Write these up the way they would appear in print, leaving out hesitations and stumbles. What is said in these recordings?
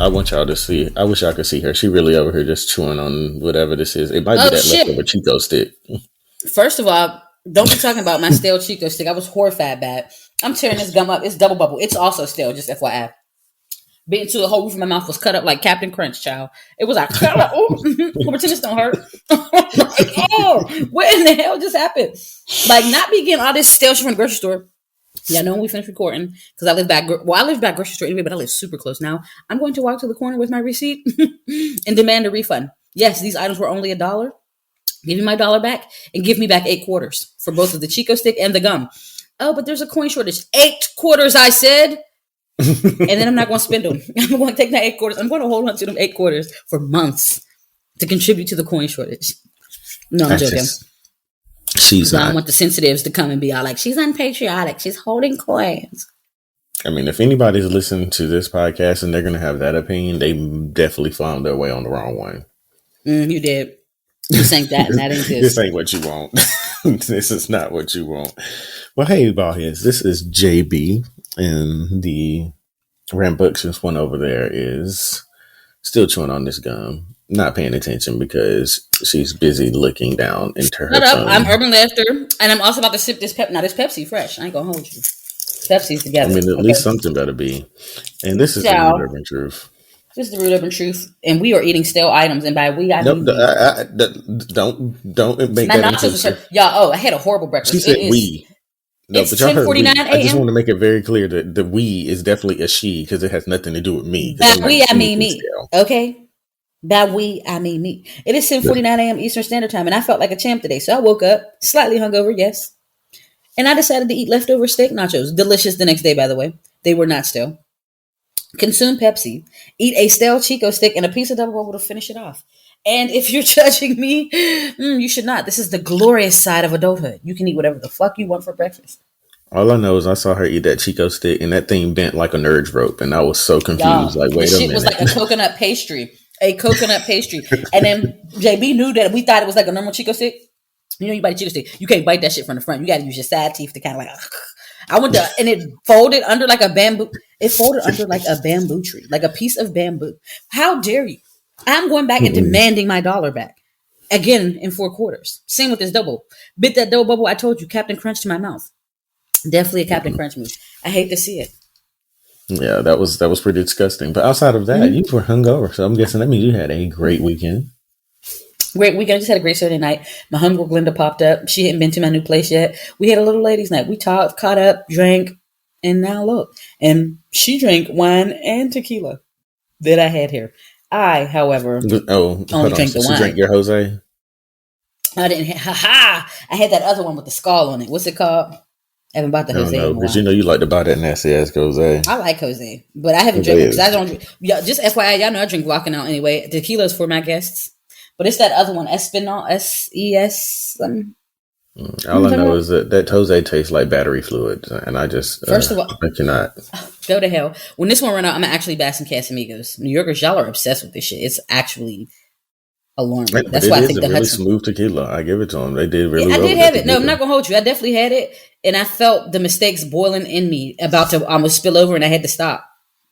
I want y'all to see. I wish y'all could see her. She really over here just chewing on whatever this is. It might be that leftover Chico stick. First of all, don't be talking about my stale Chico stick. I was horrified by it. I'm tearing this gum up. It's double bubble. It's also stale, just FYI. Bit into the whole roof of my mouth was cut up like Captain Crunch, child. It was like, oh, pretend this don't hurt. Like, oh, what in the hell just happened? Like, not be getting all this stale shit from the grocery store. Yeah, I know when we finish recording, because I live back grocery store anyway, but I live super close now. I'm going to walk to the corner with my receipt and demand a refund. Yes, these items were only $1. Give me my $1 back and give me back 8 quarters for both of the Chico stick and the gum. Oh, but there's a coin shortage. 8 quarters, I said. And then I'm not going to spend them. I'm going to take that 8 quarters. I'm going to hold on to them 8 quarters for months to contribute to the coin shortage. No, I'm joking. I don't want the sensitives to come and be all like, she's unpatriotic. She's holding coins. I mean, if anybody's listening to this podcast and they're going to have that opinion, they definitely found their way on the wrong one. You did. You sank that and that ain't this. This ain't what you want. This is not what you want. Well, hey, ballheads. This is JB. And the rambunctious one over there is still chewing on this gum, not paying attention because she's busy looking down into her phone. I'm Urban Laughter, and I'm also about to sip this Pepsi. Now, this Pepsi fresh. I ain't gonna hold you. Pepsi's together. I mean, at least something better be. And this is the Rude Urban Truth. This is the Rude Urban Truth, and we are eating stale items. And by we, I mean don't make that into y'all. Oh, I had a horrible breakfast. She said we. No, it's but y'all 10:49 a.m. I just want to make it very clear that the we is definitely a she because it has nothing to do with me. By we, I mean me. Okay? By we, I mean me. It is 10:49 a.m. Eastern Standard Time, and I felt like a champ today. So I woke up, slightly hungover, yes. And I decided to eat leftover steak nachos. Delicious the next day, by the way. They were not stale. Consume Pepsi. Eat a stale Chico stick and a piece of double bubble to finish it off. And if you're judging me, you should not. This is the glorious side of adulthood. You can eat whatever the fuck you want for breakfast. All I know is I saw her eat that Chico stick and that thing bent like a nurge rope. And I was so confused. Like, wait a minute. It was like a coconut pastry. A coconut pastry. And then JB knew that we thought it was like a normal Chico stick. You know, you bite a Chico stick. You can't bite that shit from the front. You got to use your side teeth to kind of like... I went to... And it folded under like a bamboo... It folded under like a bamboo tree. Like a piece of bamboo. How dare you? I'm going back and demanding my $1 back. Again, in 4 quarters. Same with this double. Bit that double bubble, I told you, Captain Crunch to my mouth. Definitely a Captain Crunch move. I hate to see it. Yeah, that was pretty disgusting. But outside of that, you were hungover. So I'm guessing that means you had a great weekend. Great weekend. I just had a great Saturday night. My homegirl Glenda popped up. She hadn't been to my new place yet. We had a little ladies' night. We talked, caught up, drank, and now look. And she drank wine and tequila that I had here. I, however, only drank the wine. She drank your Jose? I didn't. I had that other one with the skull on it. What's it called? I haven't bought the Jose. No, because you know you like to buy that nasty ass Jose. I like Jose, but I haven't drank it because I don't. Yeah, just FYI, y'all know I drink walking out anyway. Tequila's for my guests, but it's that other one, Espinal, SES. All I know is that Jose tastes like battery fluid, and I just first of all, I cannot go to hell. When this one run out, I'm actually buy some Casamigos. New Yorkers, y'all are obsessed with this shit. It's actually alarming. That's why I think the really smooth tequila. I give it to them. They did really. I well did have it. No, I'm not gonna hold you. I definitely had it, and I felt the mistakes boiling in me, about to almost spill over, and I had to stop.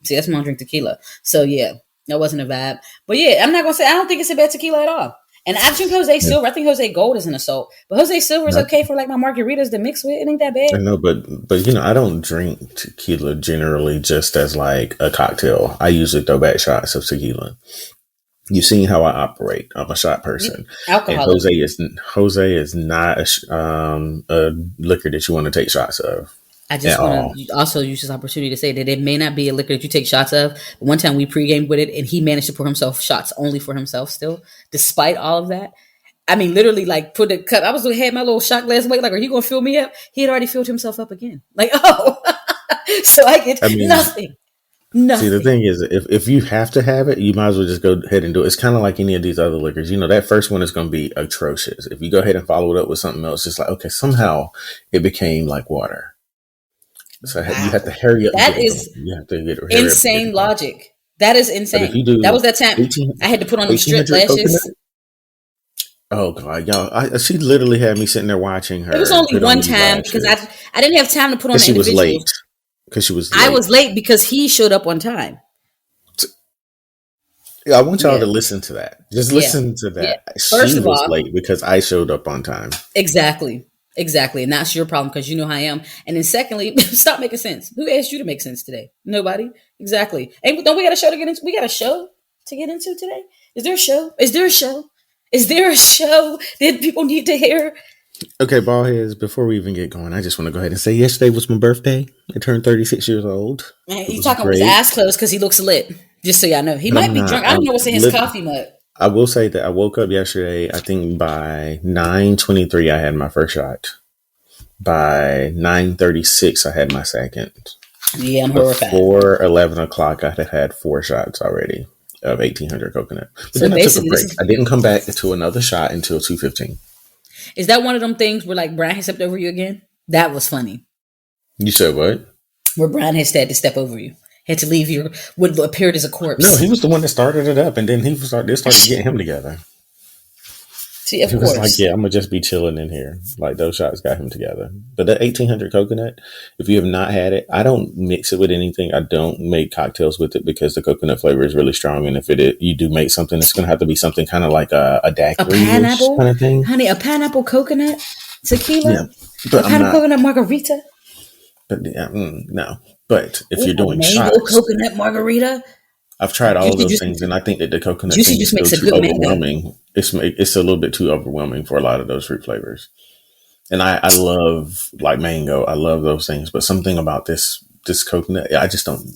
See, that's why I drink tequila. So yeah, that wasn't a vibe. But yeah, I'm not gonna say I don't think it's a bad tequila at all. And I drink Jose Silver. I think Jose Gold is an assault. But Jose Silver is okay for like my margaritas to mix with. It ain't that bad. I know, but you know, I don't drink tequila generally just as like a cocktail. I usually throw back shots of tequila. You've seen how I operate. I'm a shot person. Alcohol. Jose is not a liquor that you want to take shots of. I just want to also use this opportunity to say that it may not be a liquor that you take shots of. But one time we pre-gamed with it and he managed to pour himself shots only for himself still, despite all of that. I mean, literally like put a cup. I had my little shot glass away. Like, are you going to fill me up? He had already filled himself up again. Like, oh, so I get nothing. See, the thing is, if you have to have it, you might as well just go ahead and do it. It's kind of like any of these other liquors. You know, that first one is going to be atrocious. If you go ahead and follow it up with something else, it's like, okay, somehow it became like water. So you have to hurry up. That is insane logic. That is insane. That was that time 18, I had to put on the strip lashes. Coconut? Oh God, y'all! She literally had me sitting there watching her. It was only one time because I didn't have time to put on. She was late. Because she was late. I was late because he showed up on time. Yeah, I want y'all to Yeah. listen to that. Just Yeah. listen to Yeah. that. First She of was all, late because I showed up on time. exactly. Exactly. And that's your problem because you know how I am. And then secondly, stop making sense. Who asked you to make sense today? Nobody. Exactly. And don't we got a show to get into? We got a show to get into today? Is there a show? Is there a show? Is there a show that people need to hear? Okay, ballheads, before we even get going, I just want to go ahead and say yesterday was my birthday. I turned 36 years old. Man, It he's was talking with his great. eyes closed because he looks lit. Just so y'all know. He But I'm might be not. drunk. I don't know what's in his coffee mug. I will say that I woke up yesterday, I think by 9:23 I had my first shot. By 9:36 I had my second. Yeah, I'm horrified. Before 11 o'clock I had 4 shots already of 1800 coconut. But So then I took a basically, break. I didn't come back to another shot until 2:15. is that one of them things where like Brian has stepped over you again? That was funny. You said what? Where Brian has had to step over you. Had to leave your what appeared as a corpse. No, he was the one that started it up, and then they started getting him together. See, of He course. was like, "Yeah, I'm gonna just be chilling in here." Like those shots got him together. But that 1800 coconut, if you have not had it, I don't mix it with anything. I don't make cocktails with it because the coconut flavor is really strong. And if you do make something, it's gonna have to be something kind of like a daiquiri pineapple kind of thing. Honey, a pineapple coconut tequila? Yeah, but a pineapple coconut margarita? But yeah, no. But if you're A doing mango shots, coconut margarita? I've tried all of those things, and I think that the coconut Juicy thing just is makes still a too good mango. overwhelming. It's a little bit too overwhelming for a lot of those fruit flavors. And I love like mango. I love those things, but something about this coconut, I just don't.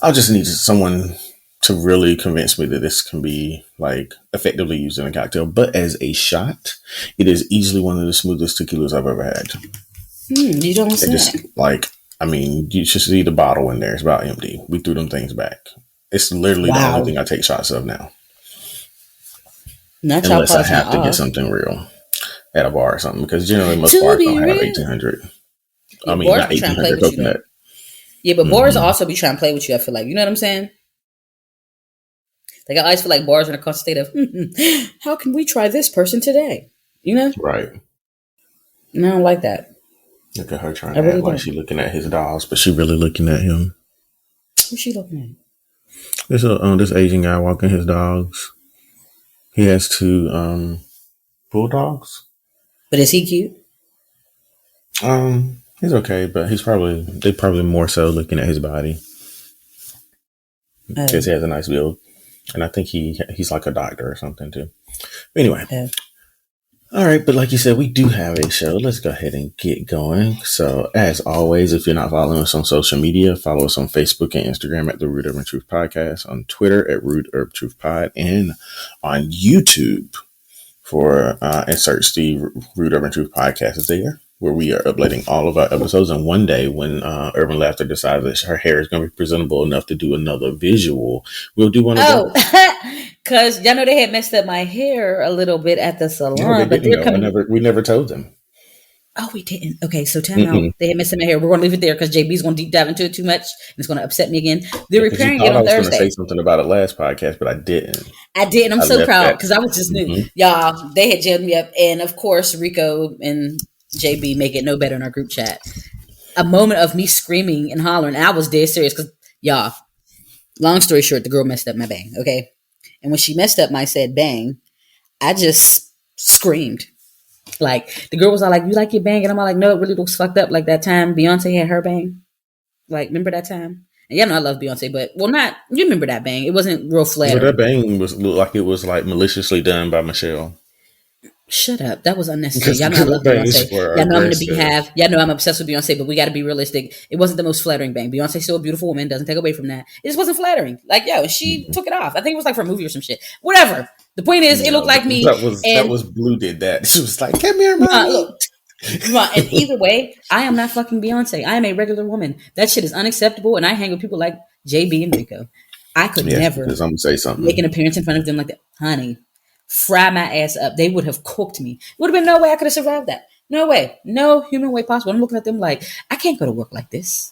I'll just need someone to really convince me that this can be like effectively used in a cocktail. But as a shot, it is easily one of the smoothest tequilas I've ever had. You don't say. Just like, I mean, you should see the bottle in there. It's about empty. We threw them things back. It's literally the only thing I take shots of now. Not unless I have to get something real at a bar or something, because generally most bars don't have 1800. I mean, not 1800 coconut. Yeah, but bars also be trying to play with you, I feel like. You know what I'm saying? Like, I always feel like bars are in a constant state of, how can we try this person today? You know? Right. And I don't like that. Look at her trying to act like she's looking at his dolls, but she really looking at him. Who's she looking at? This Asian guy walking his dogs. He has 2 bulldogs. But is he cute? He's okay, but they probably more so looking at his body. Because he has a nice build. And I think he's like a doctor or something too. But anyway. All right, but like you said, we do have a show. Let's go ahead and get going. So, as always, if you're not following us on social media, follow us on Facebook and Instagram at the Root Urban Truth Podcast, on Twitter at Root Urban Truth Pod, and on YouTube and search the Root Urban Truth Podcast is there, where we are uploading all of our episodes. And one day, when Urban Laughter decides that her hair is going to be presentable enough to do another visual, we'll do one of those. Because y'all know they had messed up my hair a little bit at the salon. No, but they're coming. We never told them. Oh, we didn't. Okay, so time out. They had messed up my hair. We're going to leave it there because JB's going to deep dive into it too much. And it's going to upset me again. They're repairing it on Thursday. I was going to say something about it last podcast, but I didn't. I did. I'm so proud because I was just new. Y'all, they had jailed me up. And of course, Rico and JB make it no better in our group chat. A moment of me screaming and hollering. And I was dead serious because, y'all, long story short, the girl messed up my bang. Okay. And when she messed up my said bang, I just screamed. Like, the girl was all like, you like your bang? And I'm all like, no, it really looks fucked up. Like that time Beyonce had her bang. Like, remember that time? And y'all know I love Beyonce, but, you remember that bang. It wasn't real flattering. But that bang looked like it was like maliciously done by Michelle. Shut up. That was unnecessary. Y'all know I love Beyonce. Y'all know I'm going to be Y'all know I'm obsessed with Beyonce, but we got to be realistic. It wasn't the most flattering bang. Beyonce's still a beautiful woman. Doesn't take away from that. It just wasn't flattering. Like, she took it off. I think it was like for a movie or some shit. Whatever. The point is, it looked like me. That was Blue did that. She was like, come here, mommy. Look. And either way, I am not fucking Beyonce. I am a regular woman. That shit is unacceptable. And I hang with people like JB and Rico. I could never I'm gonna say something. Make an appearance in front of them like that. Honey, fry my ass up. They would have cooked me. Would have been no way I could have survived that. No way. No human way possible. I'm looking at them like, I can't go to work like this.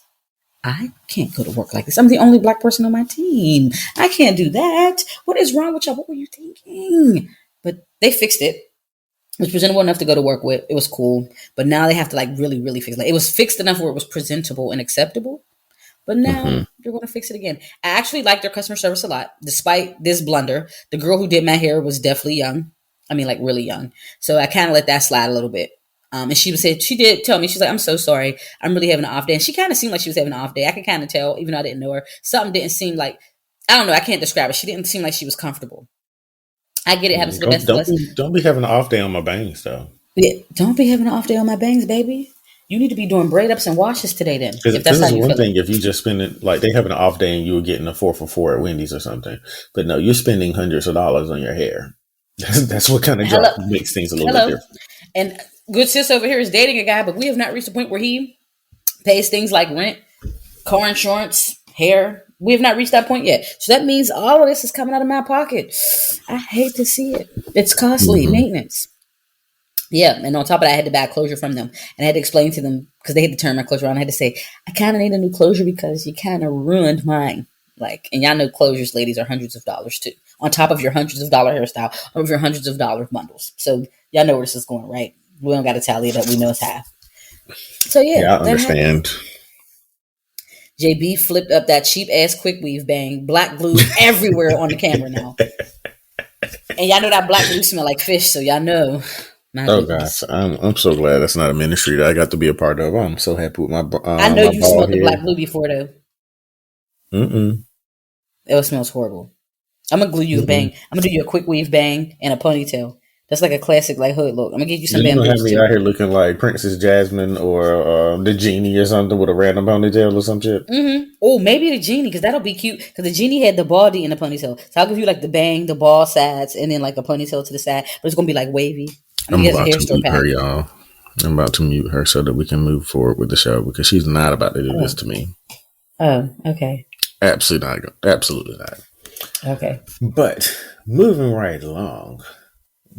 I can't go to work like this. I'm the only black person on my team. I can't do that. What is wrong with y'all? What were you thinking? But they fixed it. It was presentable enough to go to work with. It was cool. But now they have to like really, really fix it. Like, it was fixed enough where it was presentable and acceptable. But now you're going to fix it again. I actually liked their customer service a lot, despite this blunder. The girl who did my hair was definitely young. I mean, like really young. So I kind of let that slide a little bit. And she did tell me, she's like, I'm so sorry. I'm really having an off day. And she kind of seemed like she was having an off day. I could kind of tell, even though I didn't know her. Something didn't seem like, I don't know. I can't describe it. She didn't seem like she was comfortable. I get it. Happens to the best of us. Don't be having an off day on my bangs, though. Yeah, don't be having an off day on my bangs, baby. You need to be doing braid ups and washes today, then. If that's how you one thing. If you just spend it, like they have an off day and you were getting a 4 for 4 at Wendy's or something, but no, you're spending hundreds of dollars on your hair. That's what kind of job makes things a little bit different. And good sis over here is dating a guy, but we have not reached the point where he pays things like rent, car insurance, hair. We have not reached that point yet. So that means all of this is coming out of my pocket. I hate to see it. It's costly maintenance. Yeah, and on top of that, I had to buy a closure from them. And I had to explain to them, because they had to turn my closure on. I had to say, I kind of need a new closure because you kind of ruined mine. Like, and y'all know closures, ladies, are hundreds of dollars too. On top of your hundreds of dollar hairstyle, of your hundreds of dollar bundles. So y'all know where this is going, right? We don't got to tally it up. We know it's half. So yeah. I understand. JB flipped up that cheap ass quick weave bang, black glue everywhere on the camera now. And y'all know that black glue smell like fish, so y'all know. Gosh, I'm so glad that's not a ministry that I got to be a part of. I'm so happy with my. I know you smelled the black glue before though. It smells horrible. I'm gonna glue you a bang. I'm gonna do you a quick weave bang and a ponytail. That's like a classic like hood look. I'm gonna give you some. You don't have me out here looking like Princess Jasmine or the genie or something with a random ponytail or some shit. Oh, maybe the genie, because that'll be cute. Because the genie had the baldy and the ponytail, so I'll give you like the bang, the ball sides, and then like a ponytail to the side. But it's gonna be like wavy. I'm about to mute her, y'all. I'm about to mute her so that we can move forward with the show because she's not about to do this to me. Oh, okay. Absolutely not. Absolutely not. Okay. But moving right along,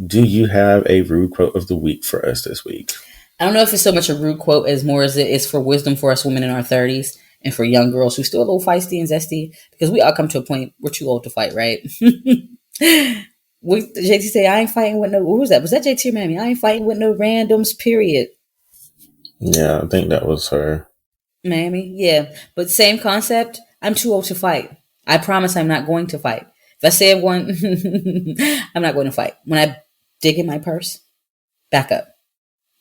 do you have a rude quote of the week for us this week? I don't know if it's so much a rude quote as more as it is for wisdom for us women in our 30s and for young girls who still a little feisty and zesty, because we all come to a point we're too old to fight, right? JT say, I ain't fighting with no, who was that? Was that JT or Mammy? I ain't fighting with no randoms, period. Yeah, I think that was her. Mammy, yeah. But same concept, I'm too old to fight. I promise I'm not going to fight. If I say I'm going, I'm not going to fight. When I dig in my purse, back up.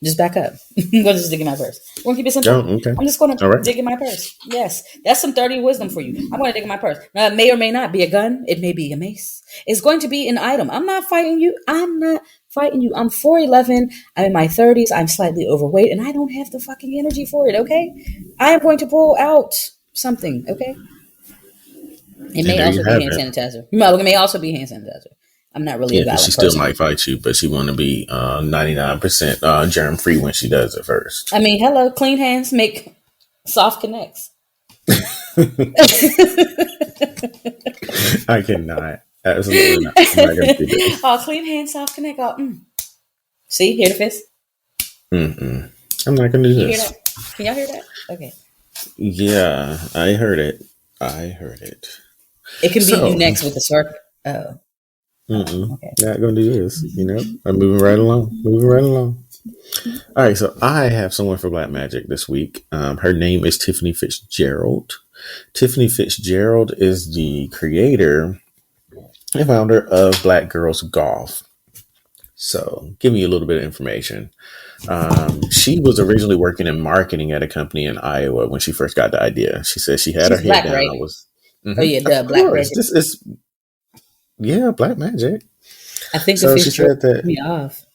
Just back up. I'm going to just dig in my purse. I'm going to keep it simple. Oh, okay. I'm just going to dig in my purse. Yes. That's some 30 wisdom for you. I'm going to dig in my purse. Now, it may or may not be a gun. It may be a mace. It's going to be an item. I'm not fighting you. I'm 4'11". I'm in my 30s. I'm slightly overweight, and I don't have the fucking energy for it, okay? I am going to pull out something, okay? It may also be hand sanitizer. It may also be hand sanitizer. I'm not really a violent person. She still might fight you, but she want to be 99% germ free when she does it first. I mean, hello, clean hands make soft connects. I cannot. Absolutely not. I'm not gonna do this. Oh, clean hands, soft connect. See, hear the fist? I'm not gonna do this. Hear that? Can y'all hear that? Okay. Yeah, I heard it. It can be you next with the smirk. Oh. Okay. Not gonna do this. I'm moving right along. All right, so I have someone for Black Magic this week. Her name is Tiffany Fitzgerald. Tiffany Fitzgerald is the creator and founder of Black Girls Golf. So, give me a little bit of information. She was originally working in marketing at a company in Iowa when she first got the idea. She said she had her head black, down. Right? Oh yeah, Black Magic. This is Black Magic. I think so. She said that. Me off.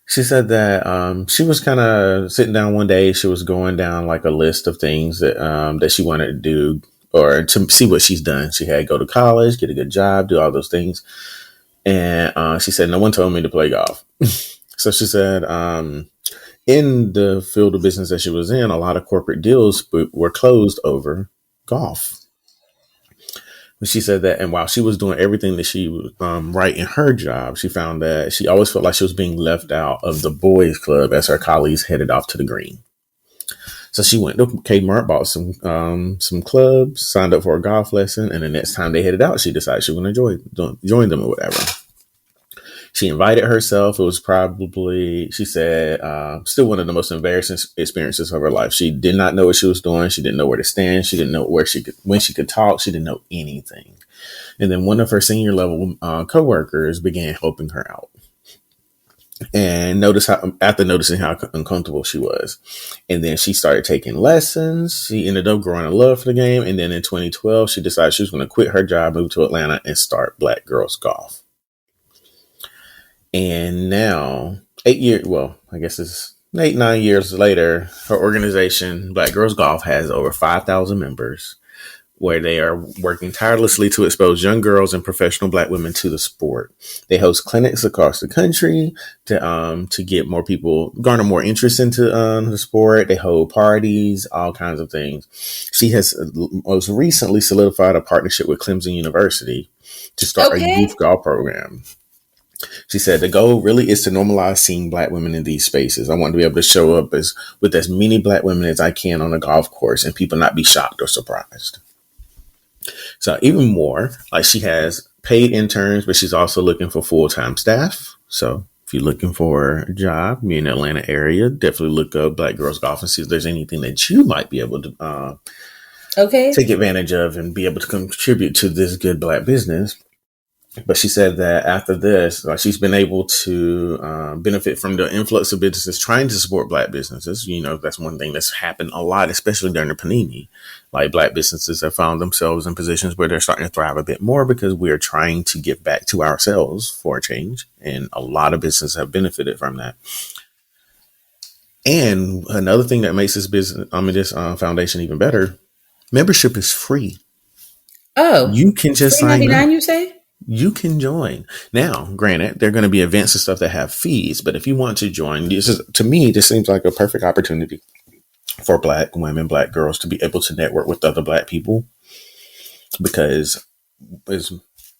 She said that she was kind of sitting down one day. She was going down like a list of things that she wanted to do or to see what she's done. She had to go to college, get a good job, do all those things. And she said, no one told me to play golf. So she said, in the field of business that she was in, a lot of corporate deals were closed over golf. She said that, and while she was doing everything that she was right in her job, she found that she always felt like she was being left out of the boys' club as her colleagues headed off to the green. So she went to Kmart, bought some clubs, signed up for a golf lesson, and the next time they headed out, she decided she was going to join them or whatever. She invited herself. It was probably, she said, still one of the most embarrassing experiences of her life. She did not know what she was doing. She didn't know where to stand. She didn't know when she could talk. She didn't know anything. And then one of her senior level coworkers began helping her out. And after noticing how uncomfortable she was, and then she started taking lessons. She ended up growing a love for the game. And then in 2012, she decided she was going to quit her job, move to Atlanta, and start Black Girls Golf. And now, 9 years later, her organization, Black Girls Golf, has over 5,000 members, where they are working tirelessly to expose young girls and professional Black women to the sport. They host clinics across the country to get more people, garner more interest into the sport. They hold parties, all kinds of things. She has most recently solidified a partnership with Clemson University to start a youth golf program. She said, the goal really is to normalize seeing Black women in these spaces. I want to be able to show up with as many Black women as I can on a golf course and people not be shocked or surprised. So even more, like, she has paid interns, but she's also looking for full-time staff. So if you're looking for a job, you're in the Atlanta area, definitely look up Black Girls Golf and see if there's anything that you might be able to take advantage of and be able to contribute to this good Black business. But she said that after this, she's been able to benefit from the influx of businesses trying to support Black businesses. You know, that's one thing that's happened a lot, especially during the panini. Like, Black businesses have found themselves in positions where they're starting to thrive a bit more because we are trying to give back to ourselves for a change. And a lot of businesses have benefited from that. And another thing that makes this foundation even better, membership is free. Oh, you can just sign up. $3.99, you say? You can join. Now, granted, there are going to be events and stuff that have fees, but if you want to join, to me, this seems like a perfect opportunity for Black women, Black girls to be able to network with other Black people, because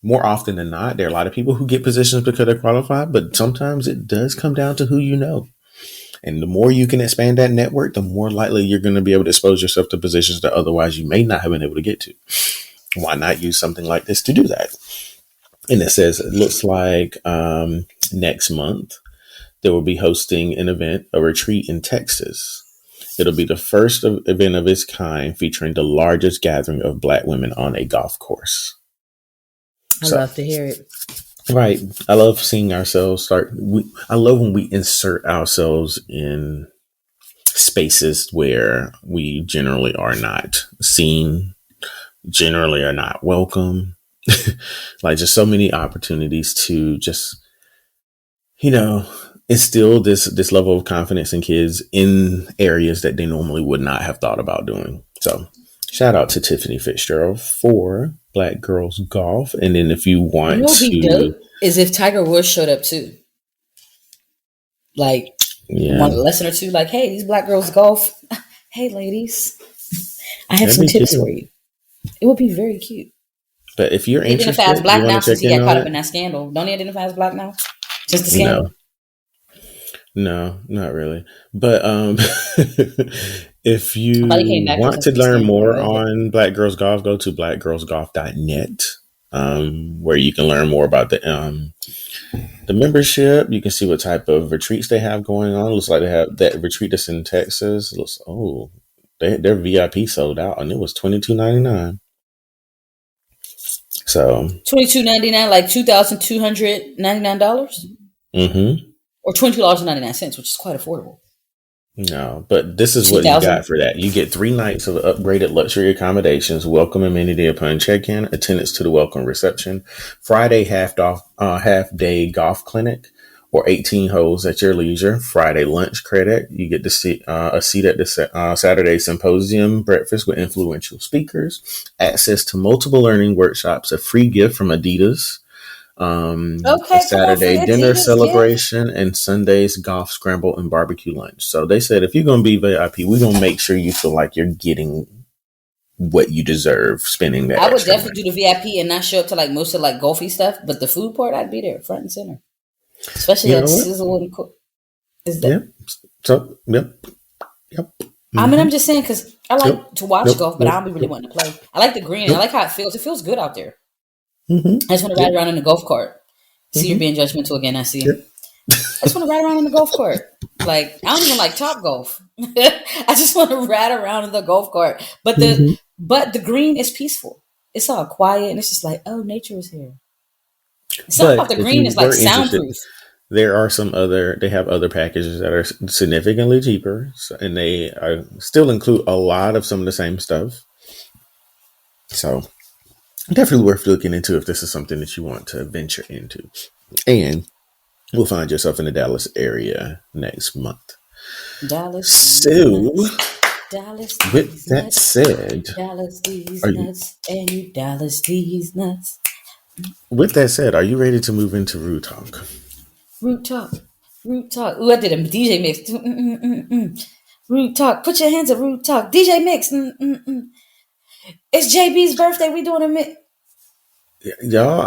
more often than not, there are a lot of people who get positions because they're qualified, but sometimes it does come down to who you know. And the more you can expand that network, the more likely you're going to be able to expose yourself to positions that otherwise you may not have been able to get to. Why not use something like this to do that? And it says, it looks like next month, they will be hosting a retreat in Texas. It'll be the first event of its kind featuring the largest gathering of Black women on a golf course. I love to hear it. Right. I love seeing ourselves I love when we insert ourselves in spaces where we generally are not seen, generally are not welcome. Like, just so many opportunities to just, instill this level of confidence in kids in areas that they normally would not have thought about doing. So shout out to Tiffany Fitzgerald for Black Girls Golf. And then if you want what would be dope is if Tiger Woods showed up too. Like, one lesson or two, like, hey, these Black Girls Golf. Hey, ladies, I have some tips for you. It would be very cute. But if you're interested, identify as Black now since he got caught up in that scandal. Don't he identify as Black now? Just the scandal? No, not really. But if you want to learn more on Black Girls Golf, go to blackgirlsgolf.net, where you can learn more about the membership. You can see what type of retreats they have going on. Looks like they have that retreat that's in Texas. Their VIP sold out, and it was $22.99. So $22.99, like $2,299, or $22.99, which is quite affordable. No, but this is what you got for that. You get 3 nights of upgraded luxury accommodations, welcome amenity upon check-in, attendance to the welcome reception, Friday half-day golf clinic, or 18 holes at your leisure. Friday lunch credit. You get to see a seat at the Saturday symposium breakfast with influential speakers. Access to multiple learning workshops. A free gift from Adidas. A Saturday dinner celebration, and Sunday's golf scramble and barbecue lunch. So they said, if you're going to be VIP, we're going to make sure you feel like you're getting what you deserve spending that. I would definitely do the VIP and not show up to like most of like golfy stuff, but the food part, I'd be there front and center. Especially that sizzle and cook. Is that? Yep. So, yep. Mm-hmm. I mean, I'm just saying, because I like to watch golf, but I don't really want to play. I like the green. I like how it feels. It feels good out there. Mm-hmm. I just want to ride around in a golf cart See, you're being judgmental again. I see. Yep. I just want to ride around in the golf cart. Like, I don't even like Top Golf. I just want to ride around in the golf cart. But the green is peaceful. It's all quiet, and it's just like, oh, nature is here. Something about the green is like soundproof. There are they have other packages that are significantly cheaper, and they still include a lot of some of the same stuff. So definitely worth looking into if this is something that you want to venture into. And you'll find yourself in the Dallas area next month. Dallas. So, Dallas. With that said, Dallas these nuts and you Dallas these nuts. With that said, are you ready to move into Root Talk? Root Talk. Ooh, I did a DJ mix. Root Talk. Put your hands up, Root Talk. DJ mix. It's JB's birthday. We doing a mix. Y'all,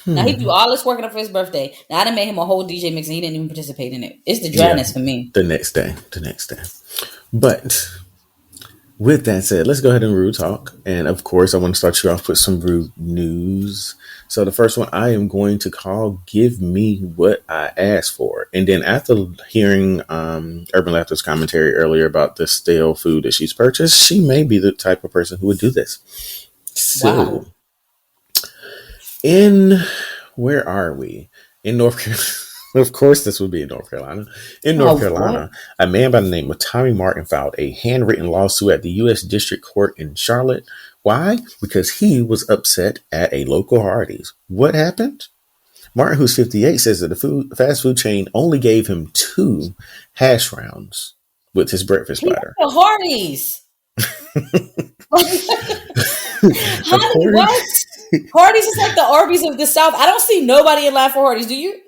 Now he do all this working up for his birthday. Now I done made him a whole DJ mix and he didn't even participate in it. It's the dryness for me. The next day. But with that said, let's go ahead and Rude Talk. And of course, I want to start you off with some Rude news. So the first one I am going to call Give Me What I Asked For. And then after hearing Urban Laughter's commentary earlier about the stale food that she's purchased, she may be the type of person who would do this. So, where are we? In North Carolina. Of course, this would be in North Carolina. In North Carolina, a man by the name of Tommy Martin filed a handwritten lawsuit at the U.S. District Court in Charlotte. Why? Because he was upset at a local Hardee's. What happened? Martin, who's 58, says that the fast food chain only gave him 2 hash browns with his breakfast platter. The Hardee's. What? Hardee's is like the Arby's of the South. I don't see nobody in line for Hardee's. Do you?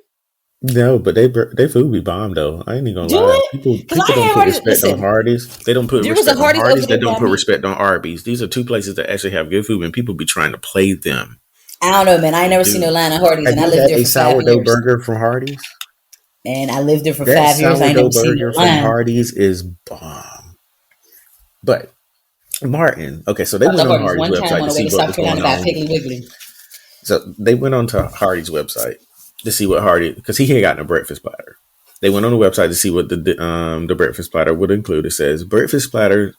No, but they food be bomb though. I ain't even gonna lie. People don't put respect on Hardee's. They don't put respect on Hardee's. They don't put respect on Arby's. These are 2 places that actually have good food, and people be trying to play them. I don't know, man. I ain't never seen no line at Hardee's, and I lived there for 5 years. Sourdough burger from Hardee's. And I lived there for 5 years. I ain't never seen no line. Hardee's is bomb. But Martin, okay, so they went on Hardee's website to see what was going on. So they went on to Hardee's website to see what Hardee's, because he had gotten a breakfast platter. They went on the website to see what the breakfast platter would include. It says breakfast platter.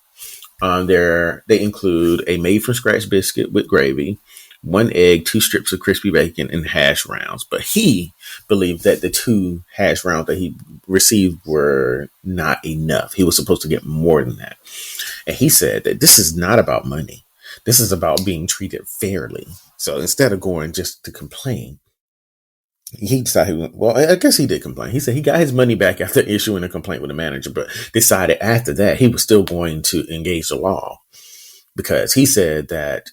They include a made from scratch biscuit with gravy, 1 egg, 2 strips of crispy bacon, and hash browns. But he believed that the 2 hash browns that he received were not enough. He was supposed to get more than that. And he said that this is not about money. This is about being treated fairly. So instead of going just to complain, he decided, I guess he did complain. He said he got his money back after issuing a complaint with the manager, but decided after that he was still going to engage the law because he said that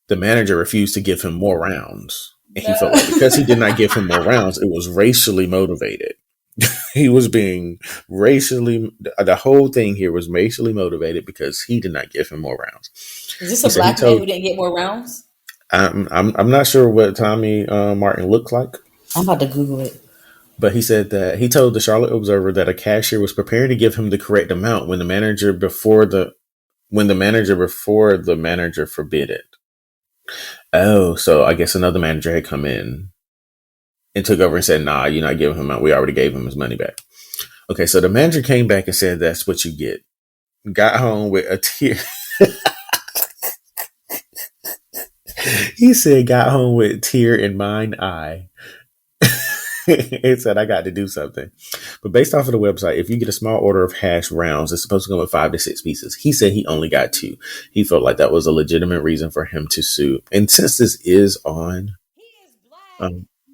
the manager refused to give him more rounds. And he felt like because he did not give him more rounds, it was racially motivated. He was being the whole thing here was racially motivated because he did not give him more rounds. Is this a black man who didn't get more rounds? I'm not sure what Tommy Martin looked like. I'm about to Google it. But he said that he told the Charlotte Observer that a cashier was preparing to give him the correct amount when the manager before the manager forbid it. Oh, so I guess another manager had come in and took over and said, nah, you're not giving him out. We already gave him his money back. Okay, so the manager came back and said, that's what you get. Got home with a tear. He said, got home with a tear in mine eye. It said, I got to do something. But based off of the website, if you get a small order of hash browns, it's supposed to come with 5 to 6 pieces. He said he only got 2. He felt like that was a legitimate reason for him to sue. And since this is on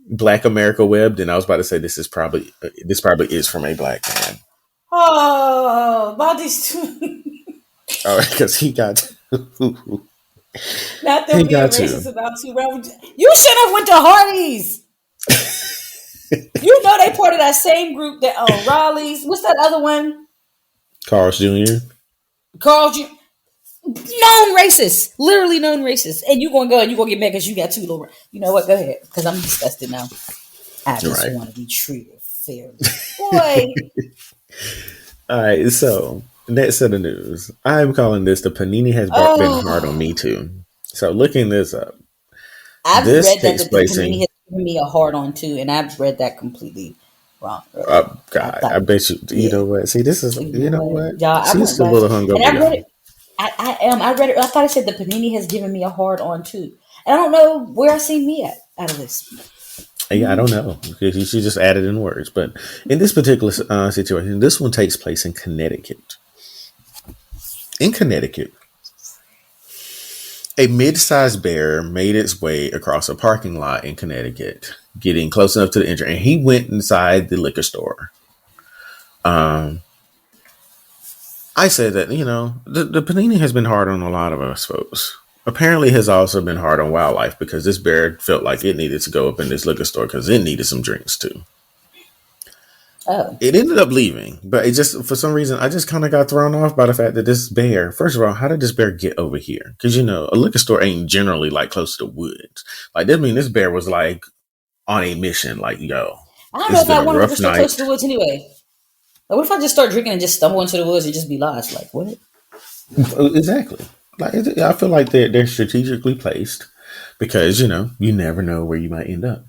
Black America Web, then I was about to say this probably is from a black man. Oh, about these 2. All right, because he got 2. Not that we are racist about 2 rounds. You should have went to Hardee's. You know they part of that same group that own Raleigh's. What's that other one? Carl's Jr. Carl's Jr. Known racist. Literally known racist. And you're going to go and you're going to get mad because you got 2 little... You know what? Go ahead. Because I'm disgusted now. I just want to be treated fairly. Boy. All right. So, next set of news. I'm calling this the Panini has been hard on me too. So, looking this up. I've read that the Panini has me a hard on too, and I've read that completely wrong. I God, I thought, bet you. You yeah, know what? See, this is. you You know know what, what? y'all? I She's went still a back little and hungover, I read y'all. it. I am. I read it. I thought it said the panini has given me a hard on too. And I don't know where I see me at out of this. Yeah, I don't know because she just added in words. But in this particular situation, this one takes place in Connecticut. In Connecticut, a mid-sized bear made its way across a parking lot in Connecticut, getting close enough to the entrance, and he went inside the liquor store. Um, I said that the panini has been hard on a lot of us folks. Apparently, it has also been hard on wildlife because this bear felt like it needed to go up in this liquor store because it needed some drinks too. Oh, It ended up leaving, but it just for some reason I just kind of got thrown off by the fact that this bear. First of all, how did this bear get over here? Because a liquor store ain't generally like close to the woods. Like that mean this bear was like on a mission. Like yo, I don't know it's if been I a want to rough just start close to night. the woods anyway. Like, what if I just start drinking and just stumble into the woods and just be lost? Like what? Exactly. Like I feel like they're strategically placed because you never know where you might end up.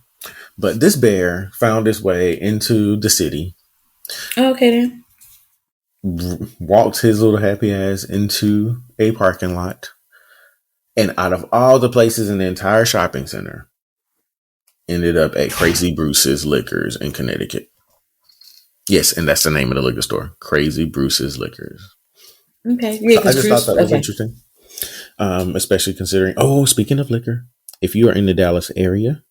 But this bear found its way into the city, Okay then. walked his little happy ass into a parking lot, and out of all the places in the entire shopping center, ended up at Crazy Bruce's Liquors in Connecticut. Yes, and that's the name of the liquor store, Crazy Bruce's Liquors. Okay, yeah, So I because just thought Bruce. that was Okay. interesting, especially considering. Oh, speaking of liquor, if you are in the Dallas area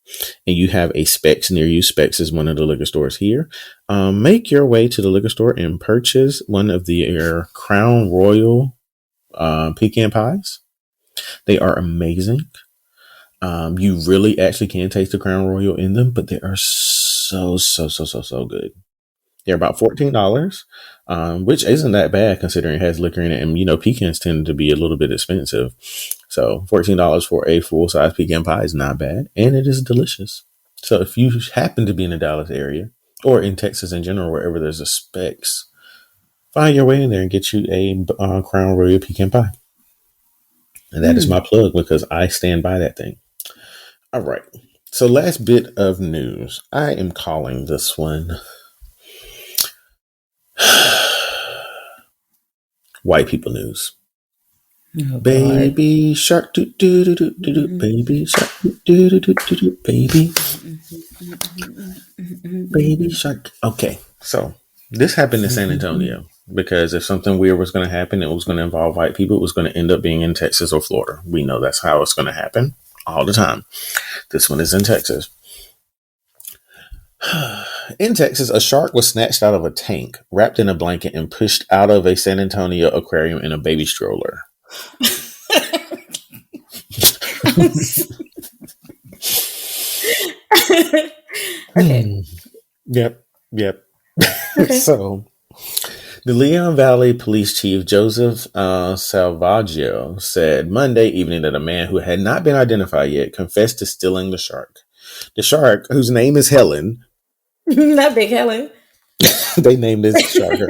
and you have a Specs near you, Specs is one of the liquor stores here. Make your way to the liquor store and purchase one of their Crown Royal pecan pies. They are amazing. You really actually can taste the Crown Royal in them, but they are so good. They're about $14, which isn't that bad considering it has liquor in it. And pecans tend to be a little bit expensive, so $14 for a full size pecan pie is not bad, and it is delicious. So if you happen to be in the Dallas area or in Texas in general, wherever there's a Specs, find your way in there and get you a Crown Royal pecan pie. And that is my Hmm. plug because I stand by that thing. All right. So last bit of news. I am calling this one white people news. Oh God. Baby shark do do do do do do baby shark do do do do do baby shark. Okay, so this happened in San Antonio because if something weird was going to happen, it was going to involve white people. It was going to end up being in Texas or Florida. We know that's how it's going to happen all the time. This one is in Texas. In Texas, a shark was snatched out of a tank, wrapped in a blanket, and pushed out of a San Antonio aquarium in a baby stroller. Okay. Yep. Okay. So, the Leon Valley Police Chief Joseph Salvaggio said Monday evening that a man who had not been identified yet confessed to stealing the shark. The shark, whose name is Helen, Not Big Helen. they named this shark her.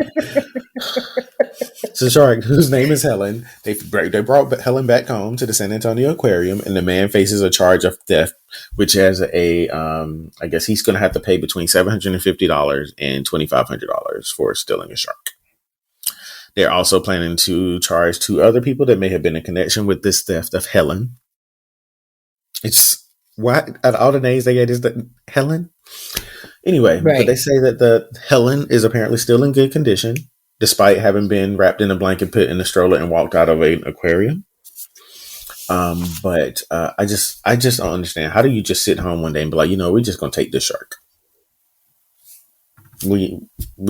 So, shark, whose name is Helen, they brought Helen back home to the San Antonio Aquarium, and the man faces a charge of theft, which has I guess he's going to have to pay between $750 and $2,500 for stealing a shark. They're also planning to charge two other people that may have been in connection with this theft of Helen. It's what out of all the names they gave is the Helen. Anyway, but they Right. say that the Helen is apparently still in good condition, despite having been wrapped in a blanket, put in a stroller, and walked out of an aquarium. But I just don't understand. How do you just sit home one day and be like, we're just gonna take this shark. We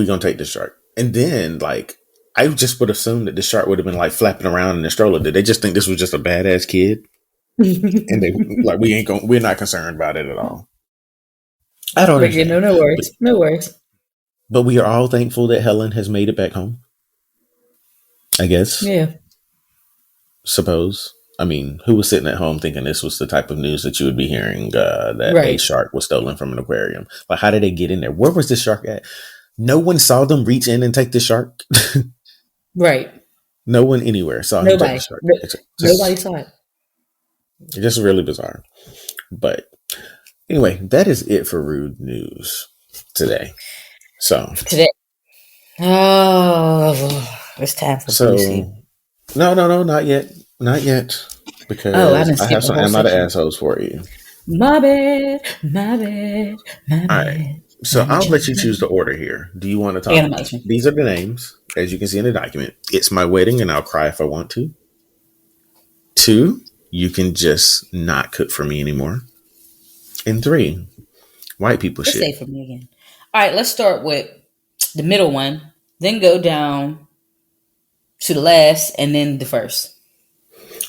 gonna take this shark, and then like I just would assume that the shark would have been like flapping around in the stroller. Did they just think this was just a badass kid, and they like we're not concerned about it at all? I don't But you know, understand, no but worries. No worries. we are all thankful that Helen has made it back home. I guess. Yeah. Suppose. I mean, who was sitting at home thinking this was the type of news that you would be hearing that a Right. shark was stolen from an aquarium? Like, how did they get in there? Where was the shark at? No one saw them reach in and take the shark. Right. No one anywhere saw him take the Nobody. shark. No, It's nobody saw it. just really bizarre. But Anyway, that is it for rude news today. So Today. Oh, it's time for Boosie. no, not yet, not yet, Oh, I because done I have skipped a some whole Am I the section. assholes for you. My bad, my bad, my All right. bad. So I'm a I'll let you choose the gentleman. order here. Do you want to talk about? Animation. These are the names, as you can see in the document. It's my wedding, and I'll cry if I want to. 2, you can just not cook for me anymore. And 3, white people Let's shit. say for me again. All right, let's start with the middle one, then go down to the last, and then the first.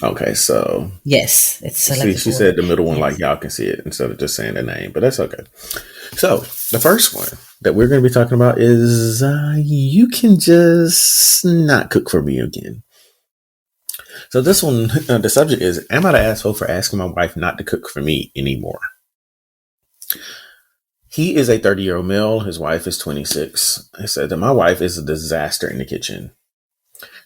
Okay, so Yes, it's see, selective she said order. the middle one like Yes. y'all can see it instead of just saying the name, but that's okay. So the first one that we're going to be talking about is you can just not cook for me again. So this one, the subject is, am I the asshole for asking my wife not to cook for me anymore? He is a 30-year-old male. His wife is 26. He said that my wife is a disaster in the kitchen.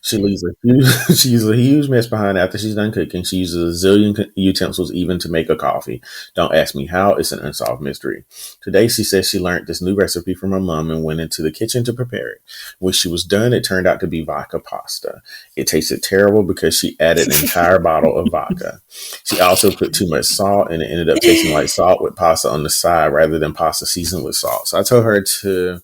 She leaves a huge, she uses a huge mess behind after she's done cooking. She uses a zillion utensils even to make a coffee. Don't ask me how. It's an unsolved mystery. Today, she says she learned this new recipe from her mom and went into the kitchen to prepare it. When she was done, it turned out to be vodka pasta. It tasted terrible because she added an entire bottle of vodka. She also put too much salt, and it ended up tasting like salt with pasta on the side rather than pasta seasoned with salt. So I told her to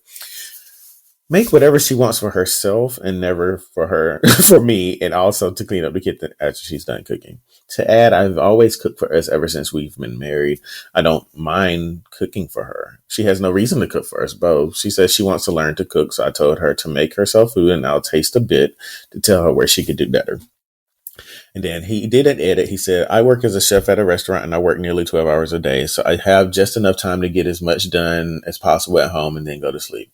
make whatever she wants for herself and never for her for me, and also to clean up the kitchen after she's done cooking. To add, I've always cooked for us ever since we've been married. I don't mind cooking for her. She has no reason to cook for us both. She says she wants to learn to cook, so I told her to make herself food and I'll taste a bit to tell her where she could do better. And then he did an edit. He said, I work as a chef at a restaurant and I work nearly 12 hours a day. So I have just enough time to get as much done as possible at home and then go to sleep.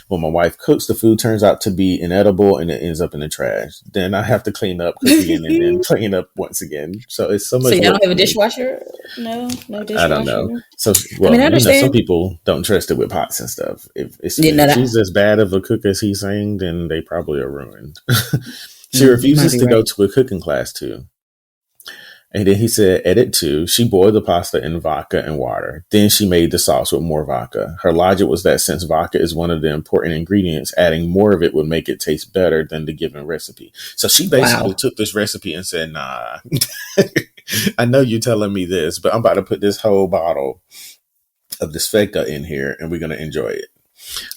When my wife cooks, the food turns out to be inedible and it ends up in the trash. Then I have to clean up, cook again, and then clean up once again. So it's so So much y'all work don't have for a me. dishwasher? No I don't dishwasher. know. So, I mean, well, I some understand. people don't trust it with pots and stuff. Yeah, no, If that, she's as bad of a cook as he's saying, then they probably are ruined. She you might refuses be to go right. to a cooking class too. And then he said, edit 2, she boiled the pasta in vodka and water. Then she made the sauce with more vodka. Her logic was that since vodka is one of the important ingredients, adding more of it would make it taste better than the given recipe. So she basically Wow. took this recipe and said, nah, I know you're telling me this, but I'm about to put this whole bottle of this Fecta in here and we're going to enjoy it.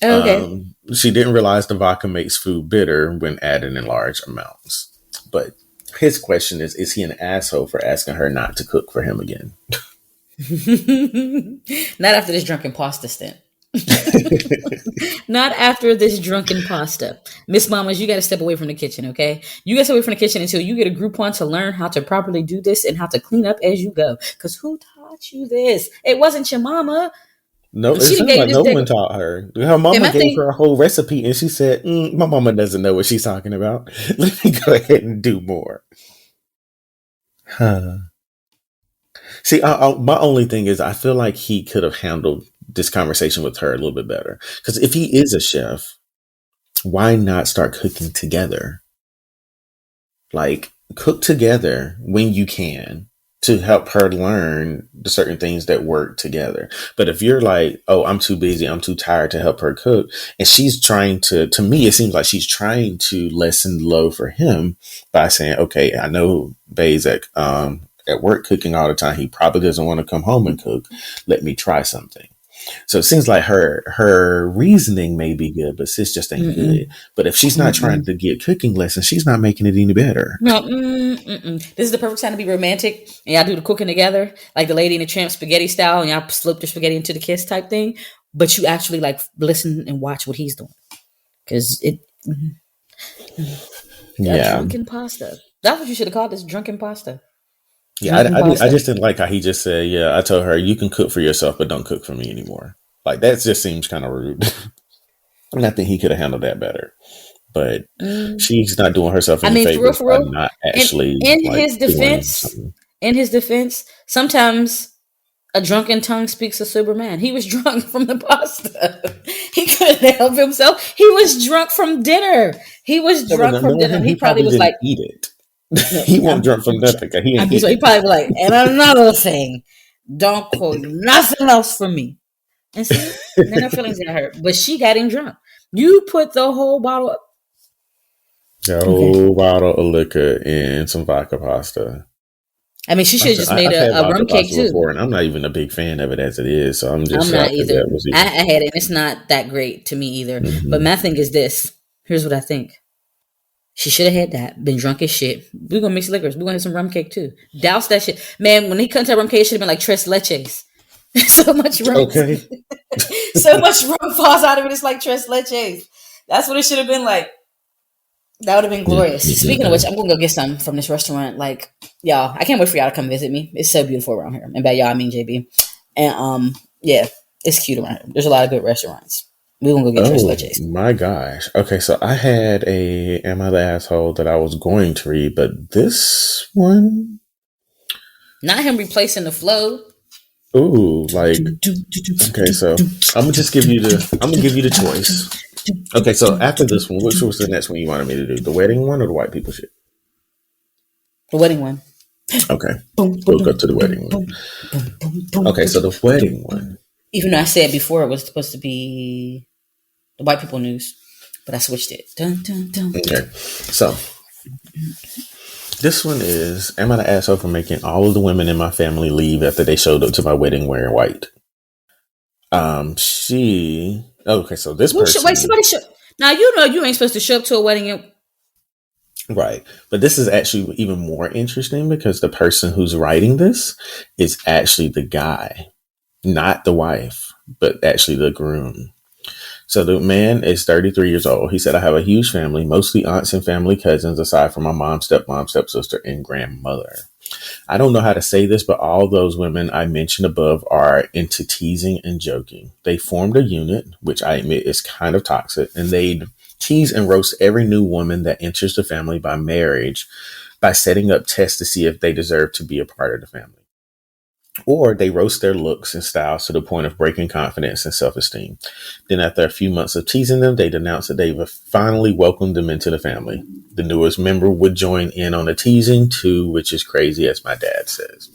Okay. She didn't realize the vodka makes food bitter when added in large amounts. But his question is he an asshole for asking her not to cook for him again? Not after this drunken pasta stint. Not after this drunken pasta. Miss Mamas, you got to step away from the kitchen, okay? You got to step away from the kitchen until you get a Groupon to learn how to properly do this and how to clean up as you go. Because who taught you this? It wasn't your mama. No, it She done seems gave you like this no day. one taught her. Her And mama my gave thing, her a whole recipe and she said, my mama doesn't know what she's talking about. Let me go ahead and do more. Huh. See, my only thing is I feel like he could have handled this conversation with her a little bit better. Because if he is a chef, why not start cooking together? Like, cook together when you can to help her learn the certain things that work together. But if you're like, oh, I'm too busy, I'm too tired to help her cook, and she's trying to me, it seems like she's trying to lessen the load for him by saying, okay, I know Bay's at work cooking all the time. He probably doesn't want to come home and cook. Let me try something. So it seems like her reasoning may be good, but sis just ain't good. But if she's not trying to get cooking lessons, she's not making it any better. no, this is the perfect time to be romantic, and y'all do the cooking together, like the Lady and the Tramp spaghetti style, and y'all slip the spaghetti into the kiss type thing. But you actually like listen and watch what he's doing, because that Yeah. drunken pasta. That's what you should have called this, drunken pasta. Yeah, Drunken I pasta. just didn't like how he just said, yeah, I told her, you can cook for yourself, but don't cook for me anymore. Like, that just seems kind of rude. And I think he could have handled that better. But she's not doing herself I any mean, favors for by real. not In actually, in like, his doing defense, something. sometimes a drunken tongue speaks a sober man. He was drunk from the pasta. He couldn't help himself. He was drunk from dinner. He was Yeah, but drunk from knowing dinner. him, He he probably probably was didn't like, eat it. no, He wasn't drunk from nothing. 'Cause he I'm ain't just, eating he it. probably was like, and another thing. Don't quote nothing else from me. And see, then her feelings got hurt. But she got him drunk. You put the whole bottle up. A Okay. whole bottle of liquor and some vodka pasta. I mean, she should have just made I've had a vodka rum cake pasta too. before, and I'm not even a big fan of it as it is. So I'm just I'm not shocked that either. that was I even. had it, and it's not that great to me either. But Mm-hmm. my thing is this. Here's what I think. She should have had that. Been drunk as shit. We're gonna mix liquors. We're gonna have some rum cake too. Douse that shit. Man, when he cut that rum cake, it should have been like tres leches. So much rum. Okay. So much rum falls out of it. It's like tres leches. That's what it should have been like. That would have been glorious. Speaking of which, I'm gonna go get some from this restaurant. Like, y'all, I can't wait for y'all to come visit me. It's so beautiful around here. And by y'all, I mean JB. And yeah, it's cute around here. There's a lot of good restaurants. We gonna go get tres Oh leches. my gosh. Okay, so I had a Am I the Asshole that I was going to read, but this one, Not him replacing the flow. ooh, like okay, so I'm gonna give you the choice. Okay, so after this one, which was the next one you wanted me to do? The wedding one or the white people shit? The wedding one. Okay. We'll go to the wedding one. Okay, so the wedding one. Even though I said before it was supposed to be the white people news, but I switched it. Dun, dun, dun. Okay, so this one is: Am I the asshole for making all of the women in my family leave after they showed up to my wedding wearing white? Okay, so this person. Wait, somebody show. Now you know you ain't supposed to show up to a wedding. Right. But this is actually even more interesting because the person who's writing this is actually the guy, not the wife, but actually the groom. So the man is 33 years old. He said, I have a huge family, mostly aunts and family cousins, aside from my mom, stepsister, and grandmother. I don't know how to say this, but all those women I mentioned above are into teasing and joking. They formed a unit, which I admit is kind of toxic, and they'd tease and roast every new woman that enters the family by marriage by setting up tests to see if they deserve to be a part of the family. Or they roast their looks and styles to the point of breaking confidence and self-esteem. Then after a few months of teasing them, they'd announce that they've finally welcomed them into the family. The newest member would join in on the teasing too, which is crazy, as my dad says.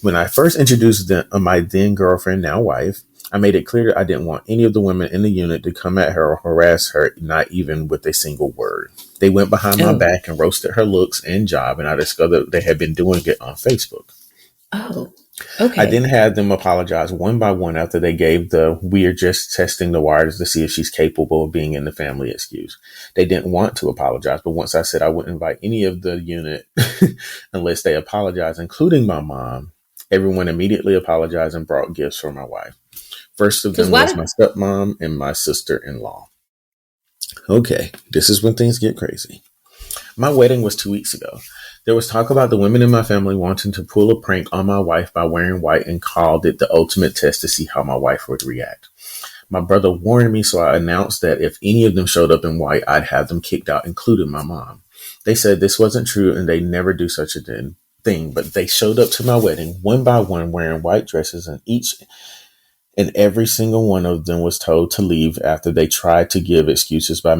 When I first introduced my then girlfriend, now wife, I made it clear that I didn't want any of the women in the unit to come at her or harass her, not even with a single word. They went behind my back and roasted her looks and job, and I discovered they had been doing it on Facebook. Oh, okay. I then had them apologize one by one after they gave the "we're just testing the waters to see if she's capable of being in the family" excuse. They didn't want to apologize, but once I said I wouldn't invite any of the unit unless they apologize, including my mom, everyone immediately apologized and brought gifts for my wife. First of them was my stepmom and my sister-in-law. Okay, this is when things get crazy. My wedding was 2 weeks ago. There was talk about the women in my family wanting to pull a prank on my wife by wearing white and called it the ultimate test to see how my wife would react. My brother warned me, so I announced that if any of them showed up in white, I'd have them kicked out, including my mom. They said this wasn't true and they never do such a thing, but they showed up to my wedding one by one wearing white dresses, and every single one of them was told to leave after they tried to give excuses by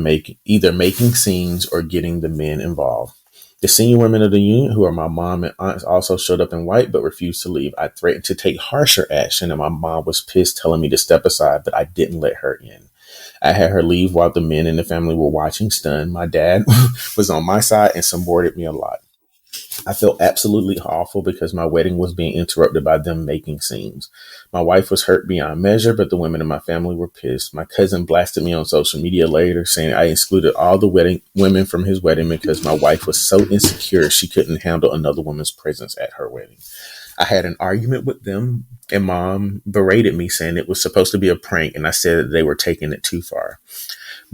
either making scenes or getting the men involved. The senior women of the unit, who are my mom and aunts, also showed up in white but refused to leave. I threatened to take harsher action, and my mom was pissed, telling me to step aside, but I didn't let her in. I had her leave while the men in the family were watching, stunned. My dad was on my side and supported me a lot. I felt absolutely awful because my wedding was being interrupted by them making scenes. My wife was hurt beyond measure, but the women in my family were pissed. My cousin blasted me on social media later, saying I excluded all the women from his wedding because my wife was so insecure she couldn't handle another woman's presence at her wedding. I had an argument with them, and mom berated me, saying it was supposed to be a prank, and I said that they were taking it too far.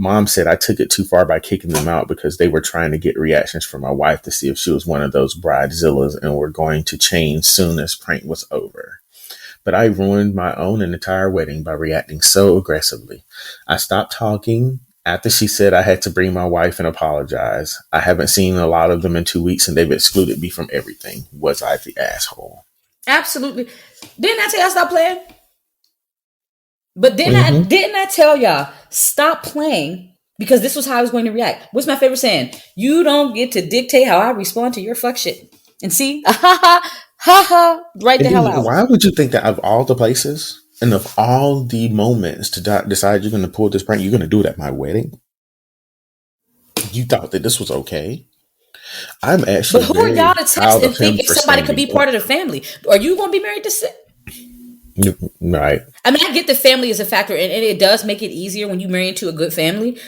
Mom said I took it too far by kicking them out because they were trying to get reactions from my wife to see if she was one of those bridezillas and were going to change soon as prank was over. But I ruined my own and entire wedding by reacting so aggressively. I stopped talking after she said I had to bring my wife and apologize. I haven't seen a lot of them in 2 weeks and they've excluded me from everything. Was I the asshole? Absolutely. Didn't I tell y'all stop playing? But didn't I tell y'all stop playing because this was how I was going to react? What's my favorite saying? You don't get to dictate how I respond to your fuck shit. And see, Ha ha! Right the And hell then out. why would you think that of all the places and of all the moments to decide you're going to pull this prank, you're going to do it at my wedding? You thought that this was okay? I'm But actually who are y'all very to test proud and of him think if for somebody could standing be part up. of the family? Are you going to be married to? Right. I mean, I get the family is a factor, and it does make it easier when you marry into a good family.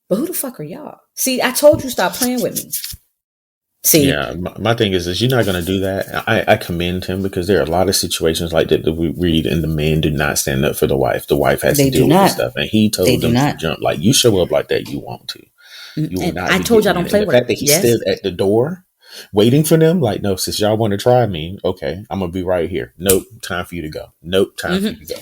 But who the fuck are y'all? See, I told you stop playing with me. See, Yeah, my thing is you're not going to do that. I commend him because there are a lot of situations like that we read, and the men do not stand up for the wife. The wife has to they do deal with this not. stuff, and he They told do them from not. jump, like, you show up like that, you want to. You will And not I be told y'all getting in don't it. And play the with fact her. that he Yes. stood at the door waiting for them, like, no, since y'all want to try me, okay, I'm gonna be right here. Nope, time for you to go. Nope, time for you to go.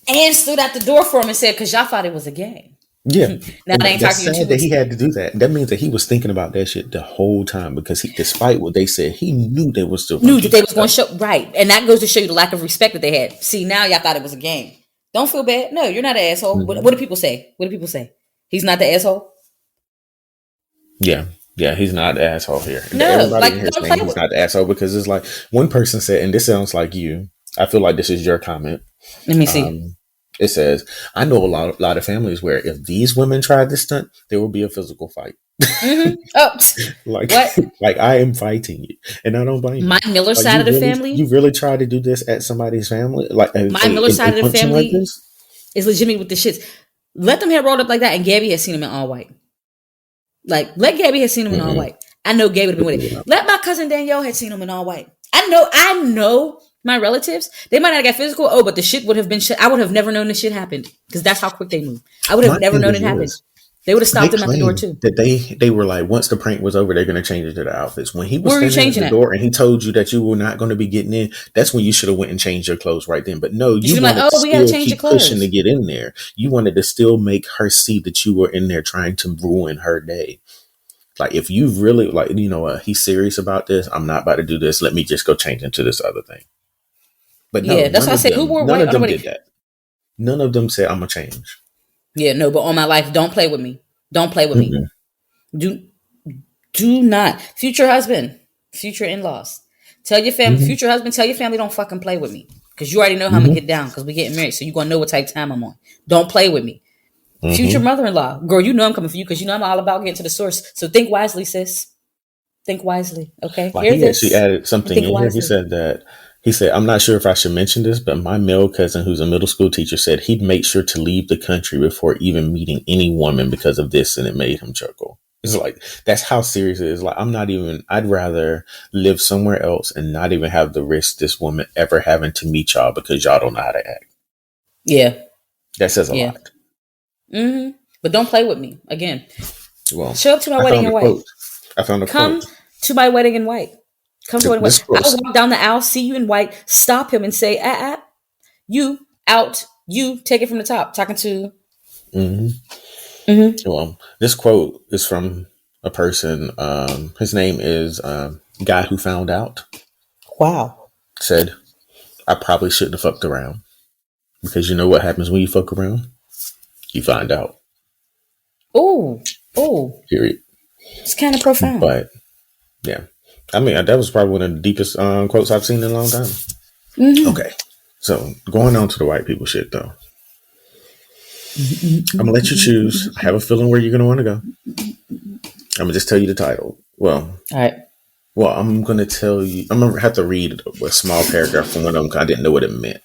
And stood at the door for him and said, "Cause y'all thought it was a game." Yeah. Now And they ain't that's talking to you in sad 2 that weeks. he had to do that. That means that he was thinking about that shit the whole time because despite what they said, he knew they were still going Knew to that do they that was going stuff. to show right, and that goes to show you the lack of respect that they had. See, now y'all thought it was a game. Don't feel bad. No, you're not an asshole. What Hmm. do people say? What do people say? He's not the asshole. Yeah. Yeah, he's not the asshole here. No, Everybody in like here is don't saying play he's with. not the asshole because it's like one person said, and this sounds like you. I feel like this is your comment. Let me see. Um, it says, I know a lot of families where if these women tried this stunt, there will be a physical fight. Oh, Like, what? like I am fighting you, and I don't blame My you. Miller Like side of the family. you really try to do this at somebody's family, like My Miller in side of the function like family this. is legitimate with the shits. Let them have rolled up like that, and Gabby has seen him in all white. Like, let Gabby has seen him in all Mm-mm. white. I know Gabby would have been with it. Let my cousin Danielle had seen him in all white. I know my relatives. They might not have got physical. Oh, but the shit would have been shit. I would have never known this shit happened because that's how quick they move. I would have My never thing known is it happened. this: They would have they stopped him at the door claim too. that they were like, once the prank was over, they're going to change it to the outfits. When he was Where are you standing at changing the at? door and he told you that you were not going to be getting in, that's when you should have went and changed your clothes right then. But no, You you should be like, wanted to oh, we got to still change your keep pushing to clothes. get in there. You wanted to still make her see that you were in there trying to ruin her day. Like, if you really, like, he's serious about this, I'm not about to do this. Let me just go change into this other thing. But no, Yeah, that's why I said, who wore none white of on the them wedding? did that. None of them said, I'm going to change. Yeah, no, but on my life, don't play with me. Don't play with me. Mm-mm. Do do not. Future husband, future in-laws. Tell your family, Mm-hmm. future husband, tell your family don't fucking play with me. Because you already know how I'm gonna Mm-hmm. get down because we getting married. So you're gonna know what type of time I'm on. Don't play with me. Future Mm-hmm. mother-in-law. Girl, you know I'm coming for you because you know I'm all about getting to the source. So think wisely, sis. Think wisely. Okay? Like, Hear he actually this added and something think in here. wisely. He said, I'm not sure if I should mention this, but my male cousin, who's a middle school teacher, said he'd make sure to leave the country before even meeting any woman because of this. And it made him chuckle. It's like, that's how serious it is. Like, I'd rather live somewhere else and not even have the risk this woman ever having to meet y'all because y'all don't know how to act. Yeah. That says a Yeah. lot. But don't play with me. Again. Well, Show up to my I wedding found in a white. quote. I found a quote. Come to my wedding in white. Come to my wedding in This white. I'll quote. walk down the aisle, see you in white, stop him and say, you out, you take it from the top. Talking to. Well, this quote is from a person. His name is Guy Who Found Out. Wow. Said, I probably shouldn't have fucked around because you know what happens when you fuck around? You find out. Oh. Period. It's kind of profound. But yeah, I mean that was probably one of the deepest quotes I've seen in a long time. Okay, so going on to the white people shit though. I'm gonna let you choose. I have a feeling where you're gonna want to go. I'm gonna just tell you the title. All right. Well, I'm gonna tell you. I'm gonna have to read a small paragraph from one of them because I didn't know what it meant.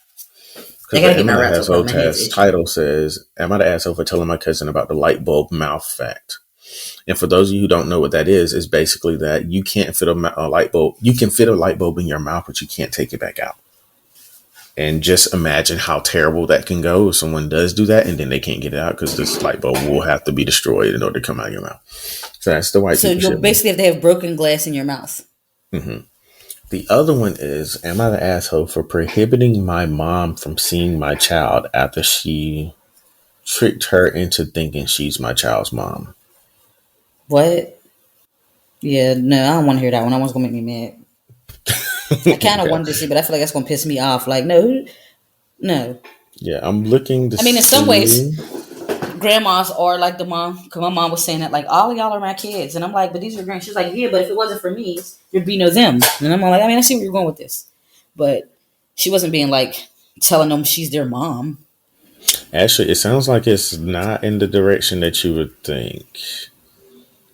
I Because gotta the get Am my I the rats open. Asshole My hands test itchy. title says, Am I the asshole for telling my cousin about the light bulb mouth fact? And for those of you who don't know what that is basically that you can't fit a light bulb. You can fit a light bulb in your mouth, but you can't take it back out. And just imagine how terrible that can go if someone does do that and then they can't get it out because this light bulb will have to be destroyed in order to come out of your mouth. So that's the white So people you'll shit. basically have to have broken glass in your mouth. Mm-hmm. The other one is, am I the asshole for prohibiting my mom from seeing my child after she tricked her into thinking she's my child's mom? What? Yeah, no, I don't want to hear that one. That one's gonna make me mad. I kind of Okay. wanted to see, but I feel like that's gonna piss me off. Like, no. Yeah, I'm looking to I mean, in some ways, see. grandmas are like the mom. Because my mom was saying that, like, all of y'all are my kids. And I'm like, but these are grand. She's like, yeah, but if it wasn't for me, there'd be no them. And I'm like, I mean, I see where you're going with this. But she wasn't being like, telling them she's their mom. Actually, it sounds like it's not in the direction that you would think.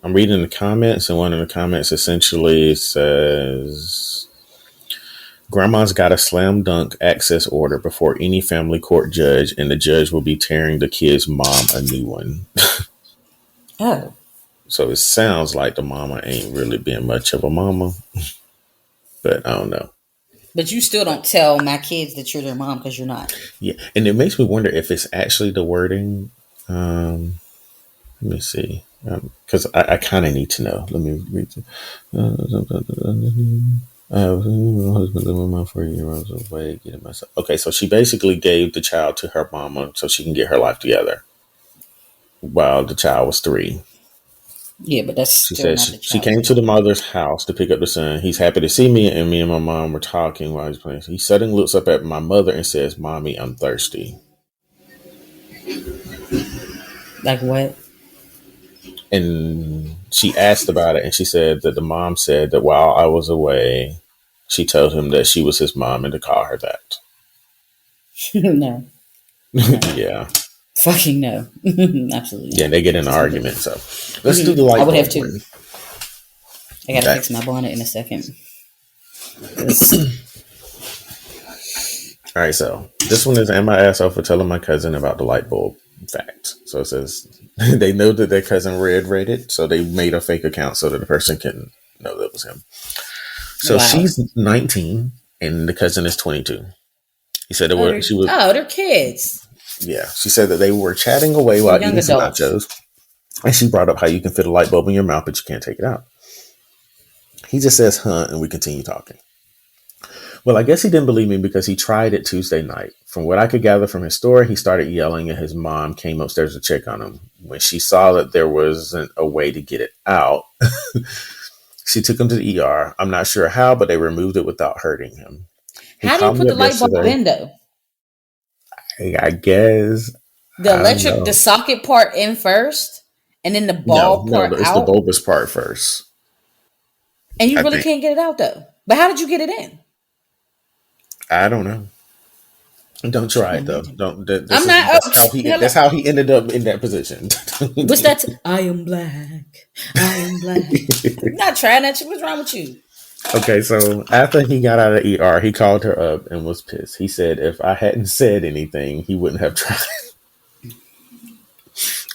I'm reading the comments, and one of the comments essentially says, Grandma's got a slam dunk access order before any family court judge, and the judge will be tearing the kid's mom a new one. Oh. So it sounds like the mama ain't really being much of a mama. But I don't know. But you still don't tell my kids that you're their mom because you're not. Yeah, and it makes me wonder if it's actually the wording. Let me see. Because I kind of need to know. Let me read it. I have a husband living with my 4-year-old away, getting myself. Okay, so she basically gave the child to her mama so she can get her life together while the child was 3. Yeah, but that's She still said not the she child. came to the mother's house to pick up the son. He's happy to see me, and me and my mom were talking while he's playing. He suddenly looks up at my mother and says, Mommy, I'm thirsty. Like what? And she asked about it, and she said that the mom said that while I was away, she told him that she was his mom and to call her that. No. Yeah. Fucking no. Absolutely not. Yeah, they get in an argument. So let's do the light. I would have to. One. I gotta fix my bonnet in a second. All right, so this one is, am I asshole for telling my cousin about the light bulb fact? So it says they know that their cousin read it, so they made a fake account so that the person can know that it was him. So she's 19 and the cousin is 22. He said they're kids. Yeah, she said that they were chatting away while eating some nachos, and she brought up how you can fit a light bulb in your mouth, but you can't take it out. He just says, huh, and we continue talking. Well, I guess he didn't believe me because he tried it Tuesday night. From what I could gather from his story, he started yelling and his mom came upstairs to check on him. When she saw that there wasn't a way to get it out, she took him to the ER. I'm not sure how, but they removed it without hurting him. How do you put the light bulb in, though? I guess the socket part in first, and then the bulb part out. It's the bulbous part first. And you really can't get it out though. But how did you get it in? I don't know. Don't try it though. That's how he ended up in that position. What's that? I am black. I am black. I'm not trying that shit. What's wrong with you? Okay, so after he got out of the ER, he called her up and was pissed. He said if I hadn't said anything, he wouldn't have tried it.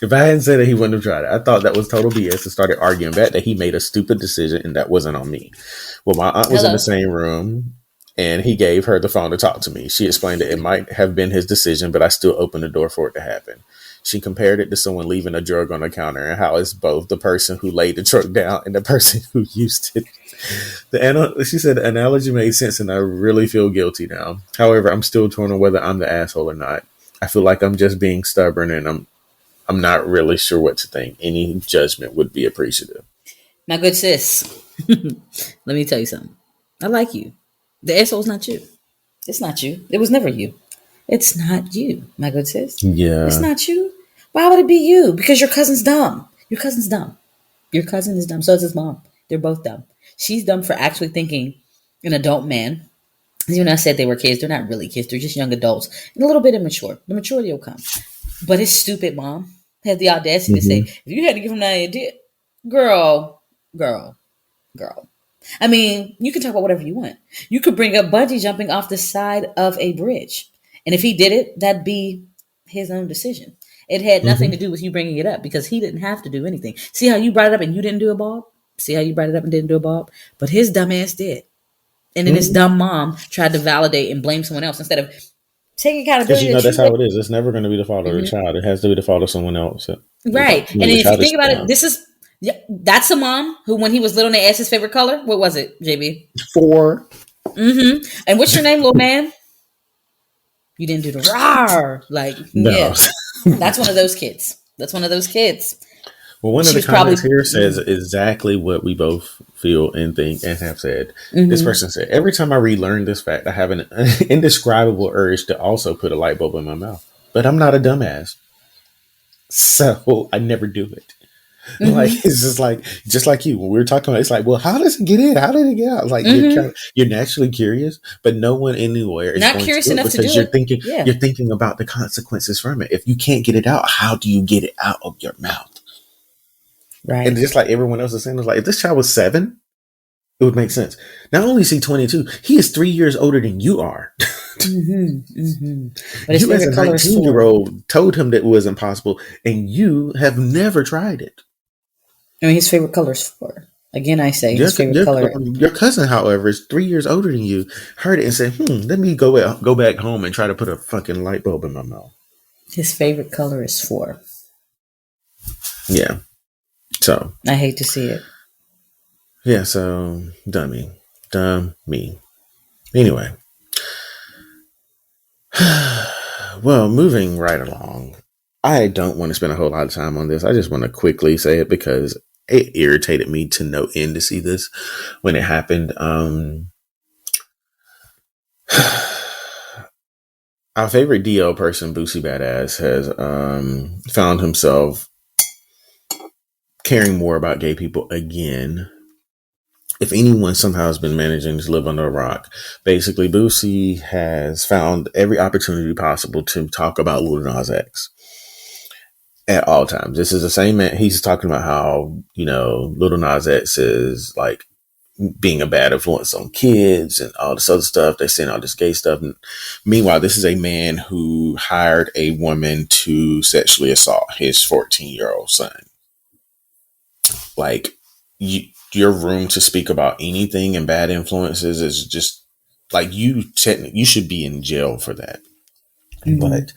If I hadn't said it, he wouldn't have tried it. I thought that was total BS and started arguing back that he made a stupid decision and that wasn't on me. Well, my aunt was in the same room and he gave her the phone to talk to me. She explained that it might have been his decision, but I still opened the door for it to happen. She compared it to someone leaving a drug on the counter and how it's both the person who laid the truck down and the person who used it. She said the analogy made sense and I really feel guilty now. However, I'm still torn on whether I'm the asshole or not. I feel like I'm just being stubborn and I'm not really sure what to think. Any judgment would be appreciative. My good sis, let me tell you something. I like you. The asshole's not you. It's not you. It was never you. It's not you, my good sis. Yeah. It's not you. Why would it be you? Because your cousin's dumb. Your cousin's dumb. Your cousin is dumb. So is his mom. They're both dumb. She's dumb for actually thinking an adult man. You know, I said they were kids. They're not really kids. They're just young adults. And a little bit immature. The maturity will come. But his stupid mom had the audacity to say, if you had to give him that idea, girl. I mean, you can talk about whatever you want. You could bring up bungee jumping off the side of a bridge. And if he did it, that'd be his own decision. It had nothing to do with you bringing it up because he didn't have to do anything. See how you brought it up and you didn't do a bob? See how you brought it up and didn't do a bob? But his dumb ass did. And then his dumb mom tried to validate and blame someone else instead of taking accountability. Because that's how it is. It's never going to be the fault of the child. It has to be the fault of someone else. Right. And if you think about it, that's a mom who, when he was little, they asked his favorite color. What was it, JB? 4. And what's your name, little man? You didn't do the rawr. Like, no. Yeah. That's one of those kids. Well, one of the comments here says exactly what we both feel and think and have said. This person said, every time I relearn this fact, I have an indescribable urge to also put a light bulb in my mouth. But I'm not a dumbass. So I never do it. Like, Mm-hmm. it's just like you, when we were talking about, it's like, well, how does it get in? How did it get out? Like, Mm-hmm. you're naturally curious, but no one anywhere is Not going to curious do it enough to because do it. you're Yeah. thinking about the consequences from it. If you can't get it out, how do you get it out of your mouth? And Right. just like everyone else is saying, it's like, if this child was 7, it would make sense. Not only is he 22, he is 3 years older than you are. Mm-hmm. Mm-hmm. But his You, as a favorite color is 19-year four. old, told him that it was impossible, and you have never tried it. I mean, his favorite color is four. Again, I say Your, his favorite your, color. your cousin, however, is 3 years older than you, heard it and said, let me go back home and try to put a fucking light bulb in my mouth. His favorite color is four. Yeah. So, I hate to see it. yeah, so, dummy. Dumb me. Anyway. Well, moving right along. I don't want to spend a whole lot of time on this. I just want to quickly say it because it irritated me to no end to see this when it happened. Our favorite DL person, Boosie Badass, has found himself caring more about gay people again. If anyone somehow has been managing to live under a rock, basically Boosie has found every opportunity possible to talk about Lil Nas X at all times. This is the same man. He's talking about how, Lil Nas X is like being a bad influence on kids and all this other stuff. They're saying all this gay stuff. And meanwhile, this is a man who hired a woman to sexually assault his 14-year-old son. Like, your room to speak about anything and bad influences is just like you should be in jail for that. Mm-hmm. But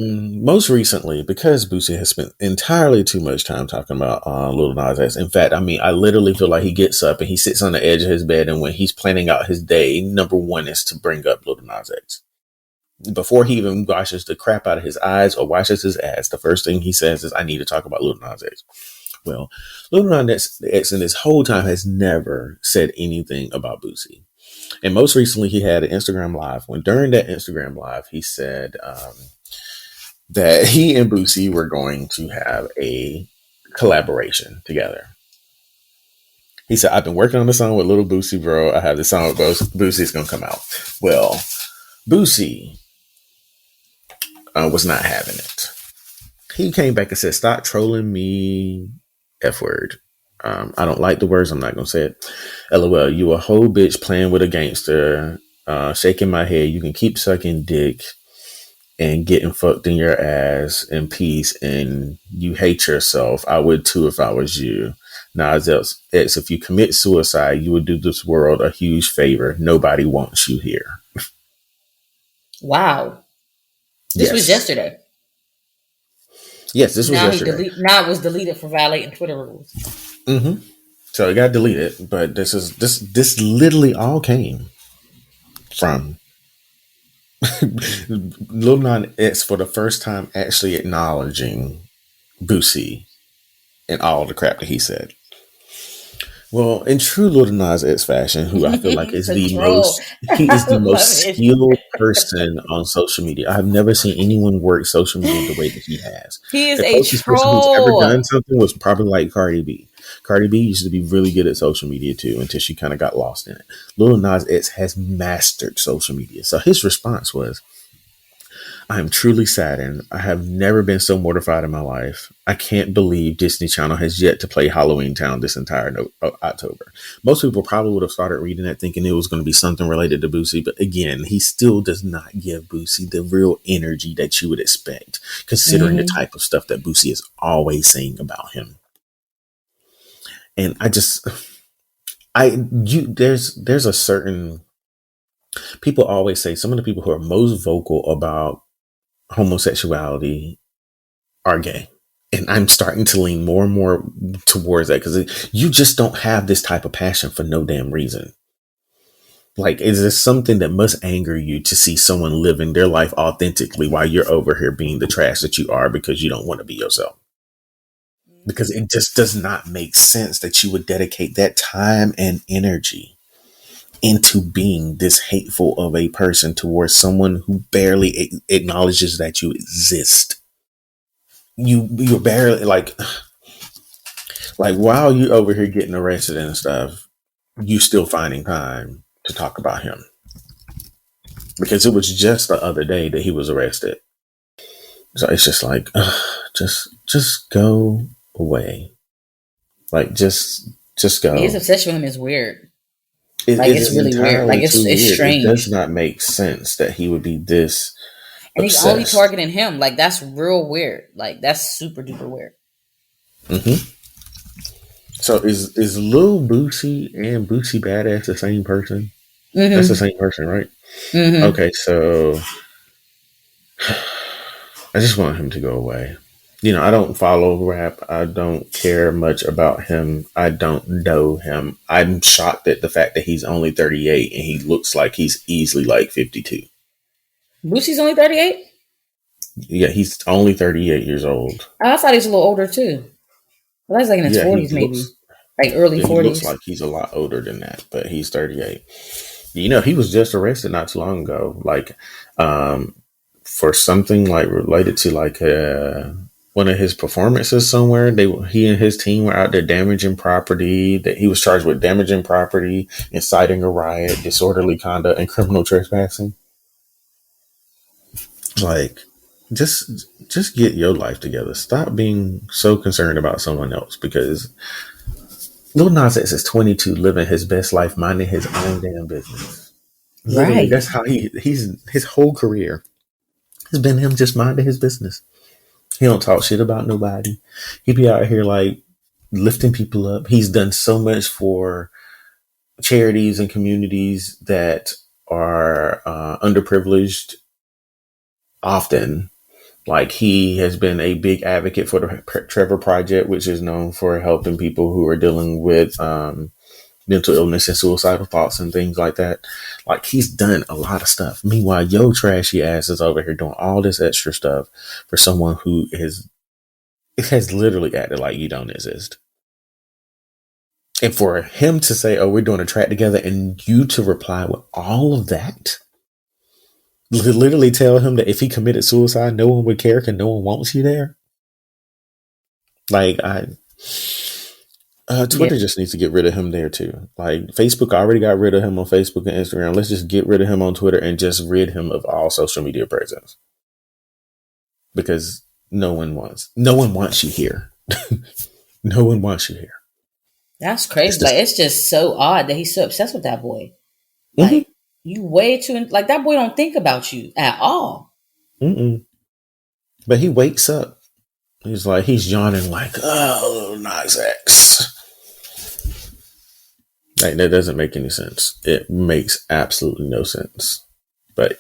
most recently, because Boosie has spent entirely too much time talking about Lil Nas X. In fact, I mean, I literally feel like he gets up and he sits on the edge of his bed, and when he's planning out his day, number one is to bring up Lil Nas X. Before he even washes the crap out of his eyes or washes his ass, the first thing he says is, "I need to talk about Lil Nas X." Well, Lil Nas X in this whole time has never said anything about Boosie. And most recently, he had an Instagram Live. When during that Instagram Live, he said that he and Boosie were going to have a collaboration together. He said, "I've been working on the song with Little Boosie, bro. I have this song with Boosie. It's going to come out." Well, Boosie was not having it. He came back and said, "Stop trolling me, F word. I don't like the words. I'm not going to say it. LOL, you a whole bitch playing with a gangster, shaking my head. You can keep sucking dick and getting fucked in your ass in peace, and you hate yourself. I would too if I was you. Nas X, if you commit suicide, you would do this world a huge favor. Nobody wants you here." Wow. This was Yes. yesterday. Yes, this was Now yesterday. Now it was deleted for violating Twitter rules. Mm-hmm. So it got deleted, but this literally all came from Lil Nas X for the first time actually acknowledging Boosie and all the crap that he said. Well, in true Lil Nas X fashion, who I feel like He's is a the troll. he is I the love most it. skilled person on social media. I've never seen anyone work social media the way that he has. He is The a closest person who's ever troll. done something was probably like Cardi B. Cardi B used to be really good at social media too until she kind of got lost in it. Lil Nas X has mastered social media. So his response was, "I am truly saddened. I have never been so mortified in my life. I can't believe Disney Channel has yet to play Halloween Town this entire October." Most people probably would have started reading that thinking it was going to be something related to Boosie. But again, he still does not give Boosie the real energy that you would expect, considering the Mm-hmm. type of stuff that Boosie is always saying about him. And there's a certain, people always say some of the people who are most vocal about homosexuality are gay. And I'm starting to lean more and more towards that because you just don't have this type of passion for no damn reason. Like, is this something that must anger you to see someone living their life authentically while you're over here being the trash that you are because you don't want to be yourself? Because it just does not make sense that you would dedicate that time and energy into being this hateful of a person towards someone who barely acknowledges that you exist. you're barely like while you over here getting arrested and stuff, you still finding time to talk about him because it was just the other day that he was arrested. So it's just like, just go away. Like just go. His obsession with him is weird. It Like is it's really weird. Like entirely too it's weird. It does strange. not make sense that he would be this And he's only obsessed. targeting him. Like that's real weird. Like that's super duper weird. Hmm. So is Lil Boosie and Boosie Badass the same person? That's the Mm-hmm. same person, right? Mm-hmm. Okay, so I just want him to go away. You know, I don't follow rap. I don't care much about him. I don't know him. I'm shocked at the fact that he's only 38 and he looks like he's easily like 52. Boosie's only 38? Yeah, he's only 38 years old. I thought he was a little older too. Well, that's like in his Yeah, 40s, maybe. Like early he looks 40s. like he's a lot older than that, but he's 38. You know, he was just arrested not too long ago, like for something like related to like one of his performances somewhere. He and his team were out there damaging property. That he was charged with damaging property, inciting a riot, disorderly conduct, and criminal trespassing. Like, just get your life together. Stop being so concerned about someone else because Lil Nas X is 22, living his best life, minding his own damn business. Literally, Right. that's how he's his whole career has been him just minding his business. He don't talk shit about nobody. He be out here like lifting people up. He's done so much for charities and communities that are underprivileged often. Like he has been a big advocate for the Trevor Project, which is known for helping people who are dealing with mental illness and suicidal thoughts and things like that. Like he's done a lot of stuff. Meanwhile, yo trashy ass is over here doing all this extra stuff for someone who has literally acted like you don't exist. And for him to say, "Oh, we're doing a track together," and you to reply with all of that, literally tell him that if he committed suicide, no one would care because no one wants you there. Like Yeah. Twitter just needs to get rid of him there too. Like Facebook already got rid of him on Facebook and Instagram. Let's just get rid of him on Twitter and just rid him of all social media presence because no one wants you here. No one wants you here. That's It's crazy. Like just it's just so odd that he's so obsessed with that boy. mm-hmm, Like you way too like that boy don't think about you at all. mm-mm. But he wakes up. He's yawning like, oh, Nas X. Like that doesn't make any sense. It makes absolutely no sense. But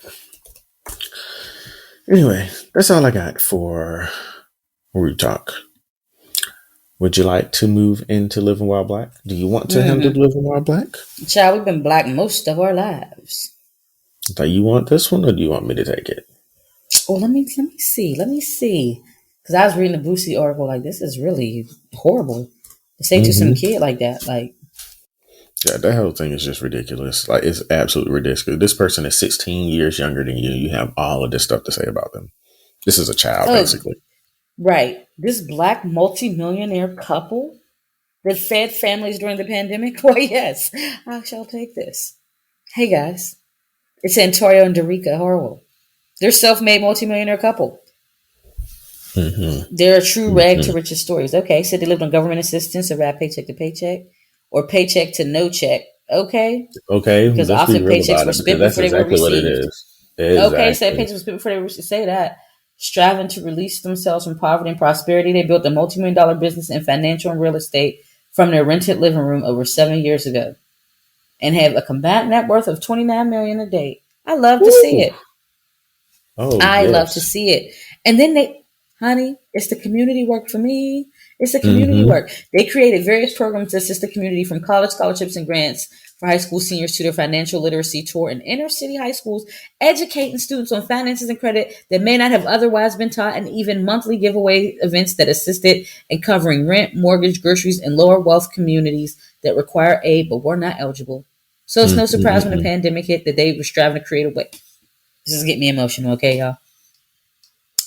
anyway, that's all I got for Rude Talk. Would you like to move into Living While Black? Do you want to handle Mm-hmm. Living While Black? Child, we've been black most of our lives. Do you want this one or do you want me to take it? Oh, let me see. Because I was reading the Boosie article, like this is really horrible to say to some Mm-hmm. kid like that. Like, Yeah, that whole thing is just ridiculous. Like, it's absolutely ridiculous. This person is 16 years younger than you. You have all of this stuff to say about them. This is a child, oh, basically. right, this black multimillionaire couple that fed families during the pandemic. Why, yes, I shall take this. Hey guys, it's Antonio and Derica Harwell. They're self-made multimillionaire couple. Mm-hmm. They're a true rag to Mm-hmm. riches stories. Okay, so they lived on government assistance, survived paycheck to paycheck, or paycheck to no check. Okay, Okay, because let's be often real paychecks about were it because spent that's before they were exactly what it received. is. Okay, so Exactly. paychecks were spent before they were received. Say that. Striving to release themselves from poverty and prosperity, they built a multi-million-dollar business in financial and real estate from their rented living room over 7 years ago, and have a combined net worth of $29 million a day. I love to see Woo! it. Oh, I love to yes. see it. And then honey, it's the community work for me. It's the community Mm-hmm. work. They created various programs to assist the community from college scholarships and grants for high school seniors to their financial literacy tour in inner city high schools, educating students on finances and credit that may not have otherwise been taught, and even monthly giveaway events that assisted in covering rent, mortgage, groceries, and lower wealth communities that require aid but were not eligible. So it's no surprise when the Mm-hmm. pandemic hit that they were striving to create a way. This is getting me emotional, okay, y'all?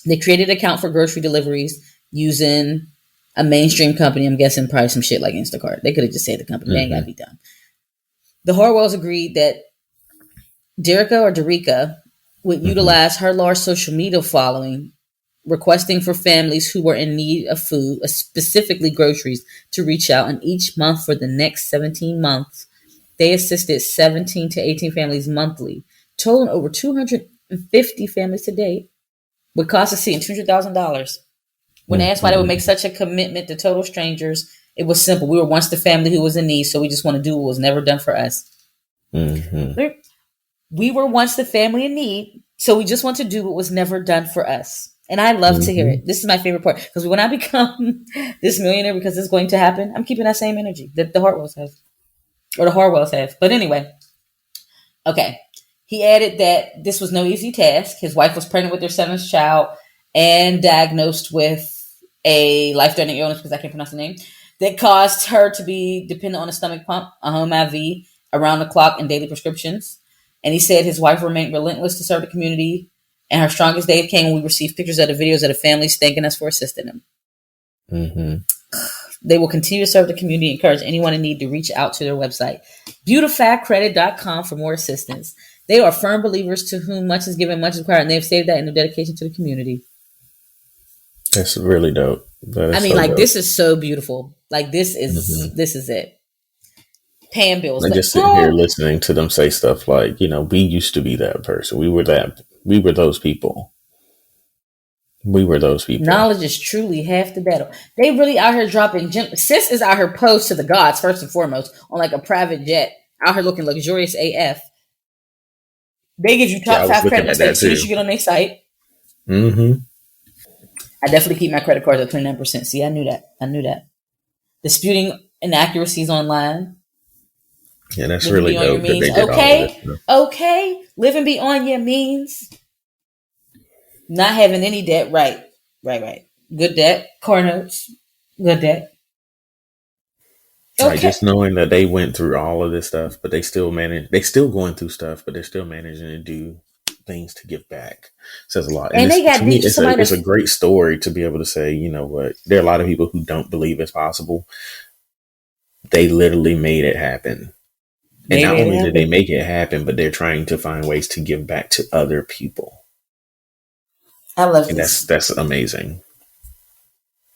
They created an account for grocery deliveries using a mainstream company. I'm guessing probably some shit like Instacart. They could have just said the company. They ain't got to be dumb. The Harwells agreed that Derica would utilize her large social media following, requesting for families who were in need of food, specifically groceries, to reach out. And each month for the next 17 months, they assisted 17 to 18 families monthly, totaling over 250 families to date, with costs exceeding $200,000. When asked why they would make such a commitment to total strangers, it was simple. We were once the family who was in need, so we just want to do what was never done for us. We were once the family in need, so we just want to do what was never done for us. And I love to hear it. This is my favorite part, because when I become this millionaire, because it's going to happen, I'm keeping that same energy that the Harwells have, or the Harwells have. But anyway, okay. He added that this was no easy task. His wife was pregnant with their seventh child and diagnosed with a life-threatening illness, because I can't pronounce the name, that caused her to be dependent on a stomach pump, a home IV, around the clock, and daily prescriptions. And he said his wife remained relentless to serve the community, and her strongest day came when we received pictures of the videos of the families thanking us for assisting them. They will continue to serve the community and encourage anyone in need to reach out to their website, beautifacredit.com, for more assistance. They are firm believers to whom much is given, much is required, and they have stated that in their dedication to the community. That's really dope. I mean, like, dope. This is so beautiful. Like, this is it. Paying bills. I just sit here listening to them say stuff like, you know, we used to be that person. We were those people. Knowledge is truly half the battle. They really out here dropping Sis is out here posed to the gods, first and foremost, on like a private jet, out here looking luxurious AF. They give you top 5 credit as soon as you get on their site. I definitely keep my credit cards at 29%. See, I knew that. Disputing inaccuracies online. Yeah, that's really dope. That they did okay. Living beyond your means. Not having any debt. Right. Good debt. Car notes. Good debt. Okay. Like, just knowing that they went through all of this stuff, but they still going through stuff, but they're still managing to do things to give back. Says a lot. And they got it's a great story to be able to say, you know what, there are a lot of people who don't believe it's possible. They literally made it happen. And not only did they make it happen, but they're trying to find ways to give back to other people. I love this. That's amazing.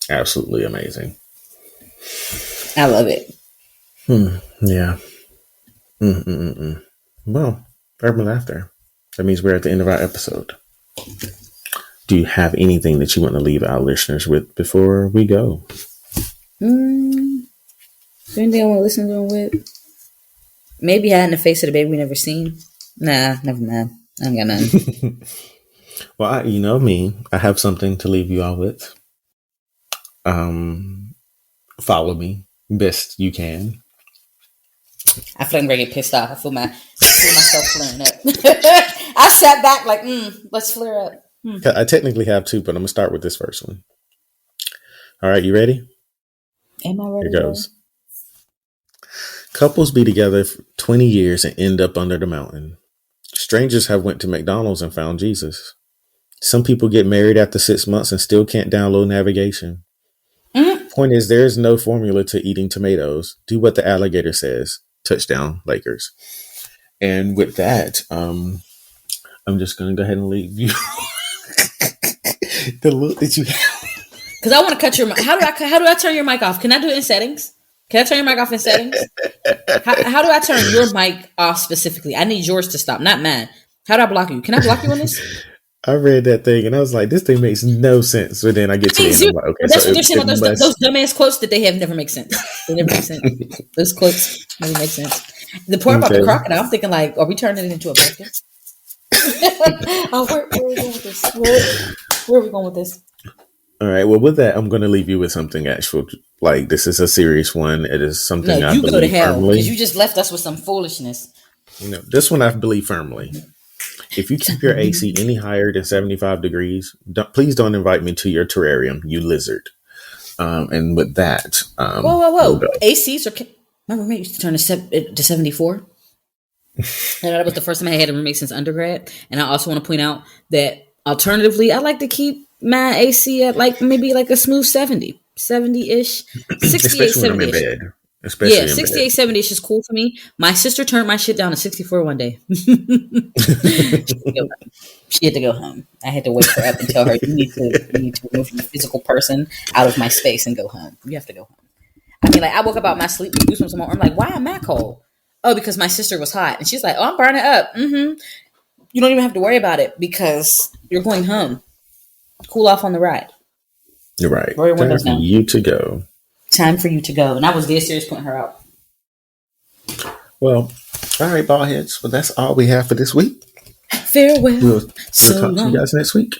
Absolutely amazing. I love it. Yeah. Well, Urban Laughter. That means we're at the end of our episode. Do you have anything that you want to leave our listeners with before we go? Anything I want to listen to them with? Maybe hiding the face of the baby we never seen. Nah, never mind. I ain't got nothing. Well, you know me. I have something to leave you all with. Follow me best you can. I feel like I'm ready to get pissed off. I feel myself flaring up. I sat back like, let's flare up. I technically have 2, but I'm gonna start with this first one. All right, you ready? Am I ready? Here goes. Couples be together for 20 years and end up under the mountain. Strangers have went to McDonald's and found Jesus. Some people get married after 6 months and still can't download navigation. Point is, there is no formula to eating tomatoes. Do what the alligator says. Touchdown, Lakers. And with that, I'm just going to go ahead and leave you the look that you have. Because I want to cut your mic. How do I turn your mic off? Can I do it in settings? Can I turn your mic off in settings? How do I turn your mic off specifically? I need yours to stop, not mine. How do I block you? Can I block you on this? I read that thing and I was like, this thing makes no sense. But then I get to it and I'm like, okay. That's what they're saying about those dumbass quotes that they have never make sense. They never make sense. Those quotes never make sense. The part about the crocodile, I'm thinking like, are we turning it into a bucket? Where are we going with this? Where are we going with this? All right. Well, with that, I'm going to leave you with something actual. Like, this is a serious one. It is something I believe firmly. You go to hell because you just left us with some foolishness. You know, this one I believe firmly. If you keep your AC any higher than 75 degrees, please don't invite me to your terrarium, you lizard. And with that, whoa! We'll ACs are. My roommate used to turn to 74. And that was the first time I had a roommate since undergrad. And I also want to point out that alternatively, I like to keep my AC at like maybe like a smooth 70-ish, 68, Especially when I'm in 70-ish. bed. Yeah, Especially in 68, bed. 70-ish is cool for me. My sister turned my shit down to 64 one day. She had to go home. I had to wake her up and tell her, you need to remove your physical person out of my space and go home. You have to go home. I mean, like, I woke up out my sleep with goosebumps on my arm. I'm like, why am I cold? Oh, because my sister was hot. And she's like, oh, I'm burning up. You don't even have to worry about it because you're going home. Cool off on the ride. You're right. Roll your Time windows for down. you to go. Time for you to go. And I was dead serious putting her out. Well, all right, ball heads. Well, that's all we have for this week. Farewell. We'll So talk to you long. guys next week.